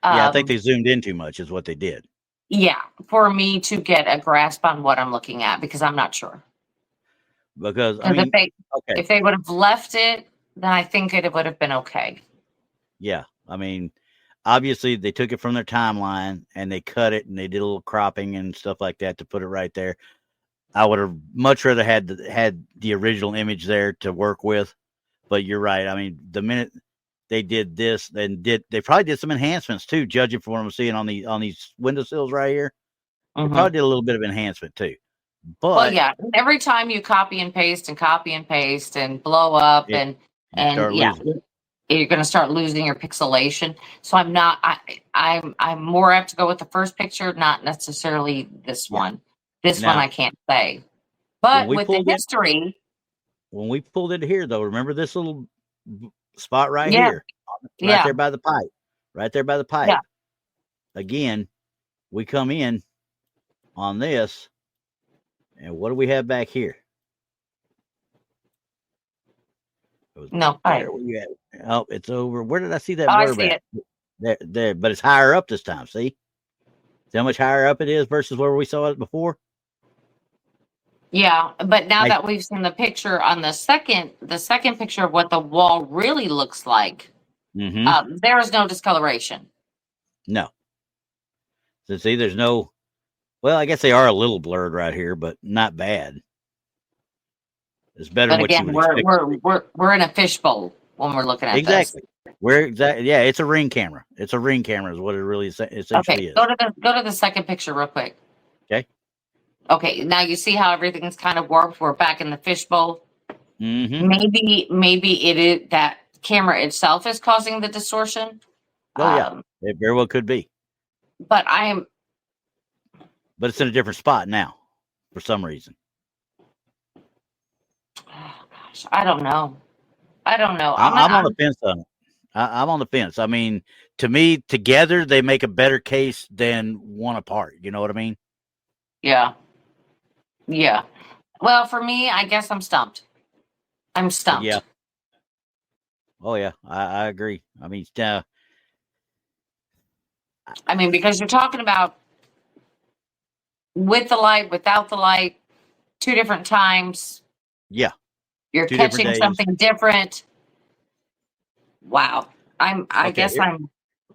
Yeah, I think Um, they zoomed in too much is what they did. yeah, for me to get a grasp on what I'm looking at because I'm not sure. Because I Because mean, okay, if they would have left it, then I think it would have been okay. yeah. I mean, obviously they took it from their timeline and they cut it and they did a little cropping and stuff like that to put it right there. I would have much rather had the original image there to work with. But you're right. I mean, the minute they did this, they probably did some enhancements too, judging from what I'm seeing on these windowsills right here. They Hmm. probably did a little bit of enhancement too. Well, But yeah, every time you copy and paste and copy and paste and blow up it, you and start yeah, losing. you're going to start losing your pixelation. So I'm not. I'm more apt to go with the first picture, not necessarily this Yeah. one. This one I Now, can't say. when But we with the pulled in, history, when we pulled into here, though, remember this little spot right yeah, here, right yeah, there by the pipe, right there by the yeah. pipe. Again, we come in on this, and what do we have back here? It was No, back right. there. Where you at? Oh, it's over. Where did I see Oh, that I blurb see at? it. There, but it's higher up this time. See how much higher up it is versus where we saw it before. Yeah, but now I that we've seen the picture on the second picture of what the wall really looks like, mm-hmm. there is no discoloration. No, so see, there's no. Well, I guess they are a little blurred right here, but not bad. It's better than But what you again, would expect it to be. we're in a fishbowl when we're looking at this. Exactly. Where exactly? Yeah, it's a ring camera. It's a ring camera, is what it really Okay, essentially is. go to the second picture real quick. Okay. Okay, now you see how everything's kind of warped. We're back in the fishbowl. Mm-hmm. Maybe it is that camera itself is causing the distortion. Oh yeah, Um, it very well could be, but I am. but it's in a different spot now for some reason. Oh, gosh, I don't know. I don't know. I'm on the fence on it. I'm on the fence. I mean, to me, together they make a better case than one apart. You know what I mean? Yeah. Yeah. Well, for me, I guess I'm stumped. I'm Yeah. stumped. Oh yeah, I agree. I mean, I mean, because you're talking about with the light, without the light, two different times. yeah, You're 2 different catching days. something different. Wow. I Okay, guess here I'm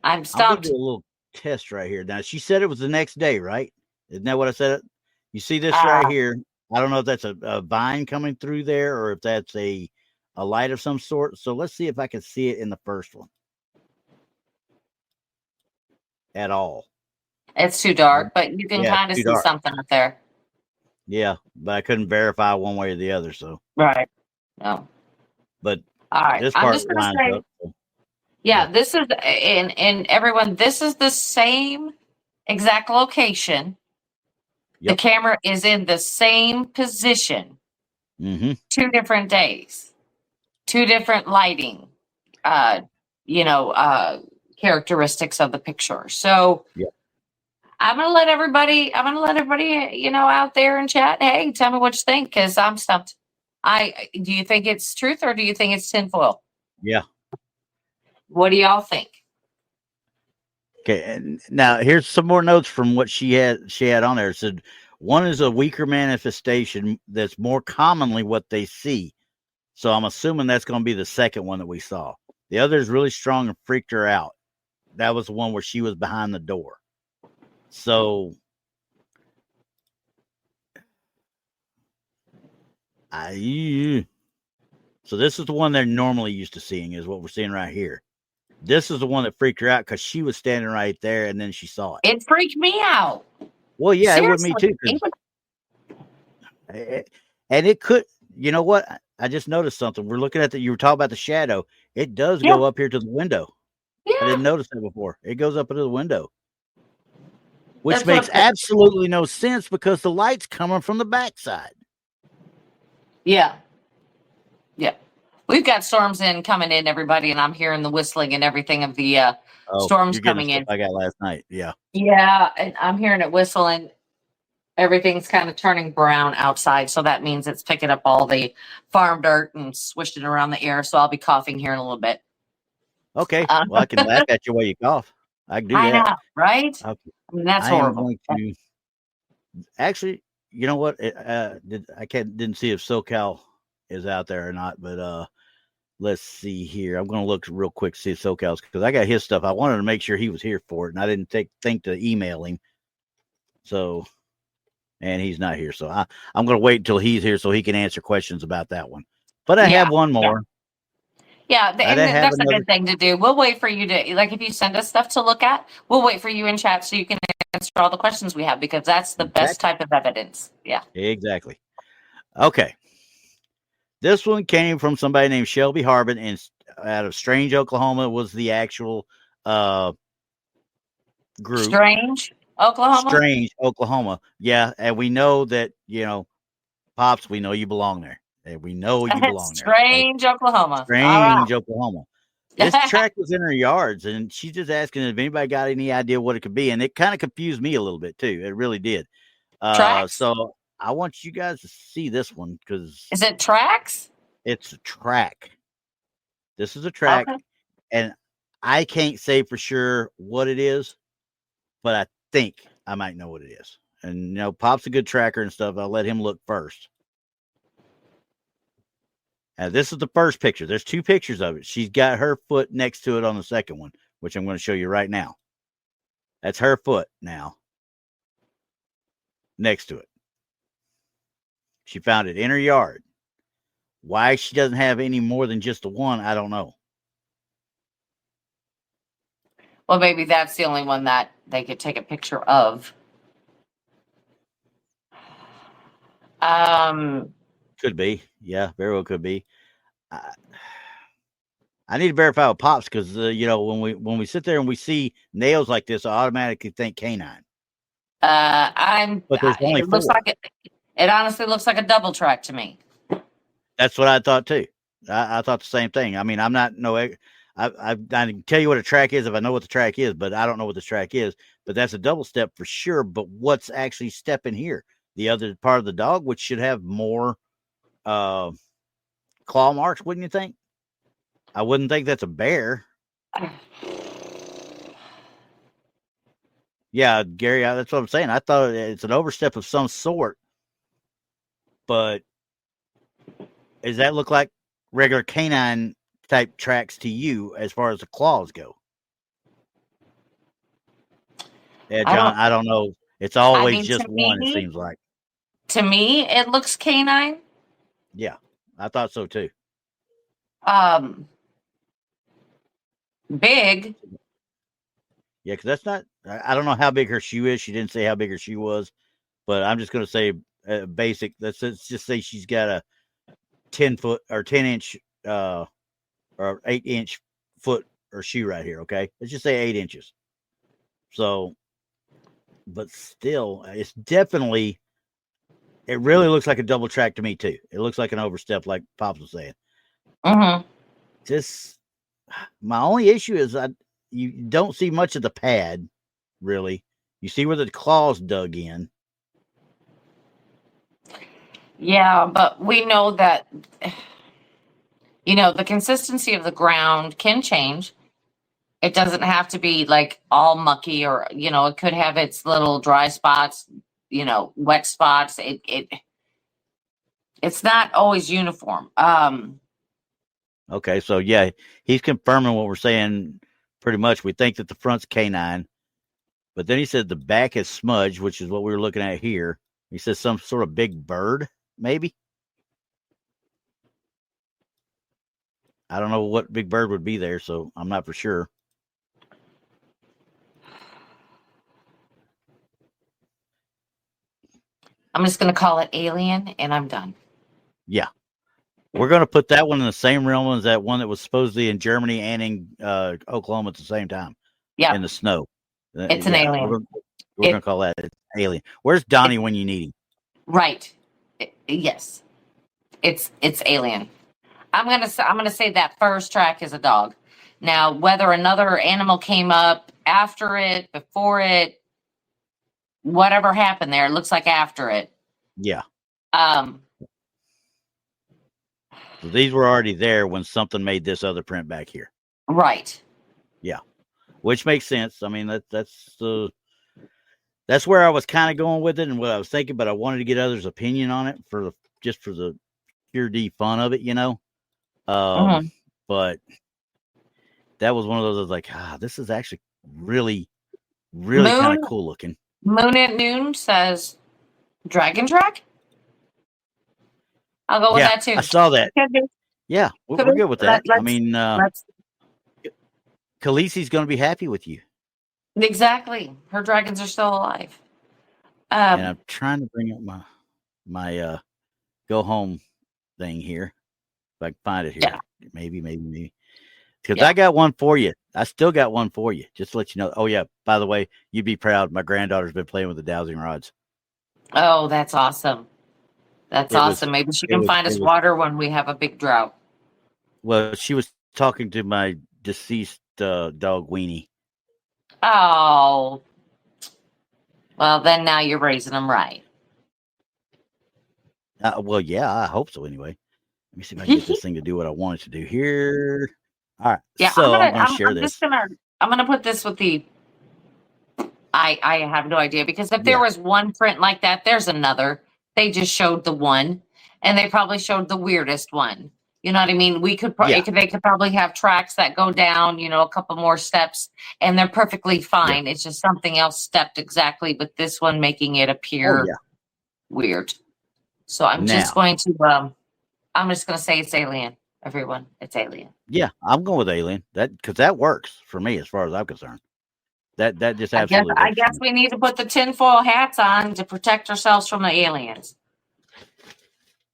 I'm going to do stumped. a little test right here. Now she said it was the next day, right? Isn't that what I said? You see this right Uh, here? I don't know if that's a vine coming through there or if that's a light of some sort. So let's see if I can see it in the first one at all. it's too dark, but you can Yeah, it's kind of too see dark. something up there. Yeah, but I couldn't verify one way or the other. So, Right. No. but All right. this I'm part just gonna lines say, up. So, yeah. yeah, this is and everyone, this is the same exact location. The Yep. camera is in the same position. Mm-hmm. 2 different days, 2 different lighting, uh, you know, characteristics of the picture. So Yep. I'm gonna let everybody, out there in chat. Hey, tell me what you think, because I'm stumped. Do you think it's truth or do you think it's tinfoil? Yeah. What do y'all think? Okay, and now here's some more notes from what she had on there. It said one is a weaker manifestation that's more commonly what they see. So I'm assuming that's going to be the second one that we saw. The other is really strong and freaked her out. That was the one where she was behind the door. So so this is the one they're normally used to seeing, is what we're seeing right here. This is the one that freaked her out because she was standing right there and then she saw it. It freaked me out. Well, yeah, it would me Seriously. too. And it could, you know what? I just noticed something. We're looking at you were talking about the shadow. It does Yeah, go up here to the window. I yeah. didn't notice that before. It goes up into the window, which That's what makes absolutely no sense because the light's coming from the backside. yeah. Yeah. We've got storms coming in, everybody, and I'm hearing the whistling and everything of the Oh, storms you're getting the coming stuff in. I got last night. Yeah. Yeah, and I'm hearing it whistling. Everything's kind of turning brown outside, so that means it's picking up all the farm dirt and swishing it around the air. So I'll be coughing here in a little bit. Okay. Well, I can laugh at you while you cough. I can do I that. know, right? Okay. I mean, that's I am horrible. going to actually. You know what? Didn't see if SoCal is out there or not, but let's see here. I'm going to look real quick to see if SoCal's because I got his stuff. I wanted to make sure he was here for it, and I didn't think to email him. So, and he's not here, so I'm going to wait until he's here so he can answer questions about that one. But I have one more. Yeah, that's a good thing to do. We'll wait for you to, like, if you send us stuff to look at, we'll wait for you in chat so you can answer all the questions we have because that's the best type of evidence. Yeah. Exactly. Okay. This one came from somebody named Shelby Harbin out of Strange, Oklahoma was the actual group. Strange, Oklahoma? Strange, Oklahoma. Yeah, and we know that, Pops, we know you belong there. And we know you belong there. Strange, Oklahoma. Strange, Oklahoma. This track was in her yards, and she's just asking if anybody got any idea what it could be. And it kind of confused me a little bit, too. It really did. So I want you guys to see this one because... Is it tracks? It's a track. This is a track, and I can't say for sure what it is, but I think I might know what it is. And, Pop's a good tracker and stuff. I'll let him look first. Now, this is the first picture. There's two pictures of it. She's got her foot next to it on the second one, which I'm going to show you right now. That's her foot now next to it. She found it in her yard. Why she doesn't have any more than just the one, I don't know. Well, maybe that's the only one that they could take a picture of. Could be. Yeah, very well could be. I need to verify with Pops because when we sit there and we see nails like this, I automatically think canine. But there's only four. It honestly looks like a double track to me. That's what I thought too. I thought the same thing. I mean, I'm not I can tell you what a track is if I know what the track is, but I don't know what the track is. But that's a double step for sure. But what's actually stepping here? The other part of the dog, which should have more claw marks, wouldn't you think? I wouldn't think that's a bear. Yeah, Gary, that's what I'm saying. I thought it's an overstep of some sort. But does that look like regular canine type tracks to you as far as the claws go? Yeah, John, I don't know. It's always just one, it seems like. To me, it looks canine. Yeah, I thought so too. Big. Yeah, because that's not, I don't know how big her shoe is. She didn't say how big her shoe was, but I'm just going to say basic. Let's just say she's got a 10-foot or 10-inch or 8-inch foot or shoe right here. Okay. Let's just say 8 inches. So, but still, it's definitely, it really looks like a double track to me too. It looks like an overstep, like Pops was saying. Just, my only issue is you don't see much of the pad, really. You see where the claws dug in. Yeah, but we know that, the consistency of the ground can change. It doesn't have to be like all mucky or, it could have its little dry spots, wet spots. It's not always uniform. Okay, so yeah, he's confirming what we're saying pretty much. We think that the front's canine, but then he said the back is smudged, which is what we were looking at here. He says some sort of big bird, maybe. I don't know what big bird would be there, so I'm not for sure. I'm just going to call it alien, and I'm done. Yeah. We're going to put that one in the same realm as that one that was supposedly in Germany and in Oklahoma at the same time. Yeah. In the snow. It's an alien. We're going to call that an alien. Where's Donnie when you need him? Right. Yes. It's alien. I'm going to say that first track is a dog. Now, whether another animal came up after it, before it, whatever happened there. It looks like after it. Yeah. Um, So these were already there when something made this other print back here. right. Yeah. Which makes sense. I mean, that's where I was kind of going with it and what I was thinking, but I wanted to get others' opinion on it for the pure D fun of it, you know. Mhm. But that was one of those I was like, this is actually really, really kind of cool looking. Moon at Noon says Dragon Track. I'll go with that too. I saw that. Yeah, we're good with that. I mean, Khaleesi's going to be happy with you. Exactly. Her dragons are still alive. And I'm trying to bring up my go home thing here. If I can find it here. Yeah. Maybe. Because I got one for you. I still got one for you. Just to let you know. Oh, yeah. By the way, you'd be proud. My granddaughter's been playing with the dowsing rods. Oh, that's awesome. That's awesome. Maybe she can find us water when we have a big drought. Well, she was talking to my deceased dog, Weenie. Oh. Well, then now you're raising them right. Well, yeah, I hope so anyway. Let me see if I can get this thing to do what I want it to do here. All right. Yeah, so I'm going to share this. I'm going to put this with the... I have no idea, because if there was one print like that, there's another. They just showed the one, and they probably showed the weirdest one. You know what I mean? They could probably have tracks that go down, a couple more steps, and they're perfectly fine. It's just something else stepped exactly with this one, making it appear weird. So I'm just going to say it's alien, everyone. It's alien. Yeah, I'm going with alien. Because that works for me as far as I'm concerned. That just absolutely works. I guess we need to put the tinfoil hats on to protect ourselves from the aliens.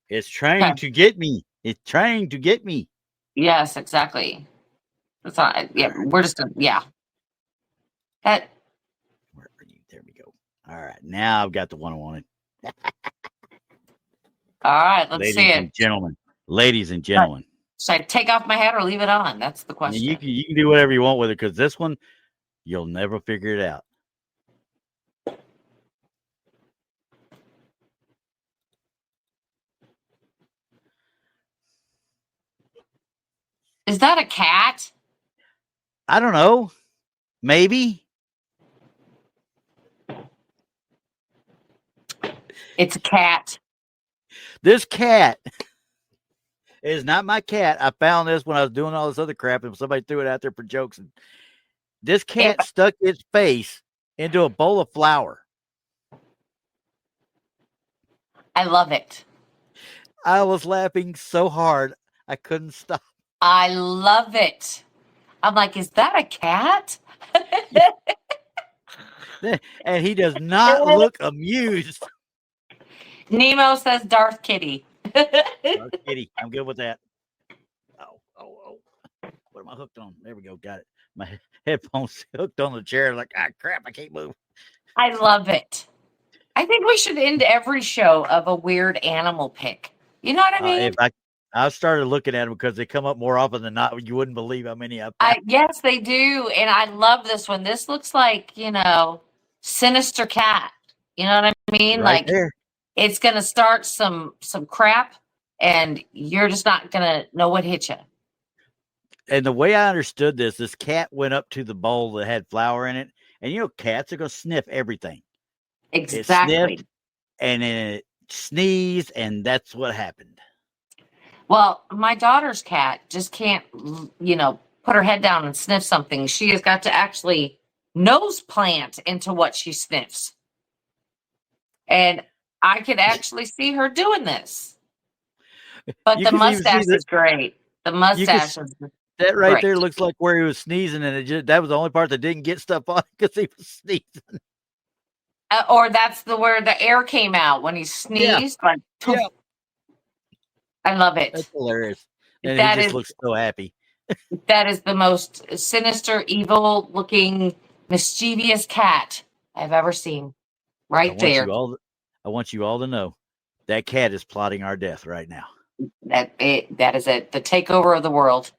It's trying to get me. It's trying to get me. Yes, exactly. That's not, we're just gonna, Where are you? There we go. All right, now I've got the one I wanted. All right, let's see it. Ladies and gentlemen. Should I take off my hat or leave it on? That's the question. You can do whatever you want with it, because this one, you'll never figure it out. Is that a cat? I don't know. Maybe. It's a cat. This cat is not my cat. I found this when I was doing all this other crap, and somebody threw it out there for jokes. And this cat stuck its face into a bowl of flour. I love it. I was laughing so hard I couldn't stop. I love it. I'm like, is that a cat? And he does not look amused. Nemo says Darth Kitty. Darth Kitty. I'm good with that. Oh. What am I hooked on? There we go. Got it. My headphones hooked on the chair. Like, crap, I can't move. I love it. I think we should end every show of a weird animal pick. You know what I mean? I started looking at them because they come up more often than not. You wouldn't believe how many I've found. Yes, they do. And I love this one. This looks like, Sinister Cat. You know what I mean? Right there. It's going to start some crap, and you're just not going to know what hit you. And the way I understood this cat went up to the bowl that had flour in it. And, cats are going to sniff everything. Exactly. It sniffed, and then it sneezed, and that's what happened. Well, my daughter's cat just can't, put her head down and sniff something. She has got to actually nose plant into what she sniffs. And I could actually see her doing this. But the mustache is great. The mustache is great. That right there looks like where he was sneezing, and that was the only part that didn't get stuff on because he was sneezing. Or that's where the air came out when he sneezed. Yeah. I love it. That's hilarious. And he just looks so happy. That is the most sinister, evil-looking, mischievous cat I've ever seen. I want you all to know that cat is plotting our death right now. That is it. The takeover of the world.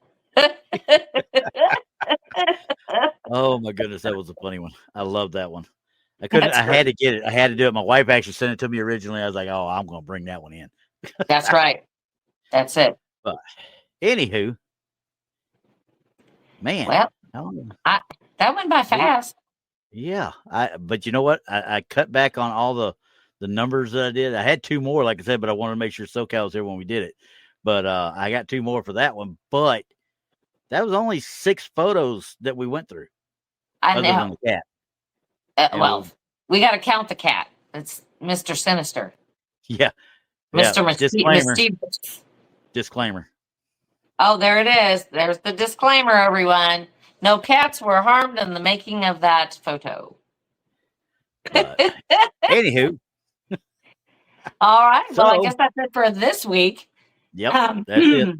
Oh my goodness, that was a funny one. I love that one. I couldn't. That's I had great. to get it. I had to do it. My wife actually sent it to me originally. I was like, "Oh, I'm going to bring that one in." That's right. That's it. But anywho, man, Well, I don't know. that went by fast. Yeah, but you know what? I cut back on all the numbers that I did. I had 2 more, like I said, but I wanted to make sure SoCal was there when we did it. But I got 2 more for that one. But that was only 6 photos that we went through, I other than know. the cat. Well, we got to count the cat. It's Mr. Sinister. Yeah, Mr. Disclaimer. Mischievous. Disclaimer. Oh, there it is. There's the disclaimer, everyone. No cats were harmed in the making of that photo. But anywho, All right. Well, I so guess that's it for this week. yep, that's it.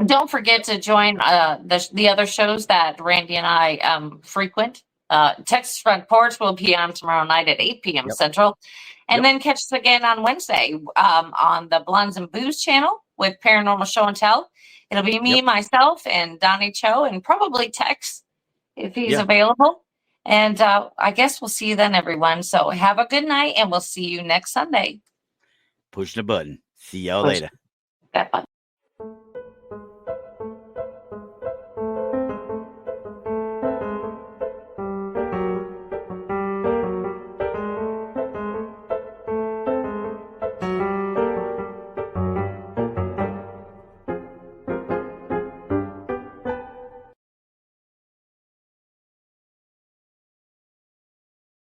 Don't forget to join the other shows that Randy and I frequent. Texas Front Porch will be on tomorrow night at 8 p.m. Yep. Central. And Yep. then catch us again on Wednesday on the Blondes and Booze channel with Paranormal Show and Tell. It'll be me, Yep. myself, and Donnie Cho, and probably Tex if he's Yeah. available. And I guess we'll see you then, everyone. So have a good night, and we'll see you next Sunday. Pushing a button. See y'all later. That button.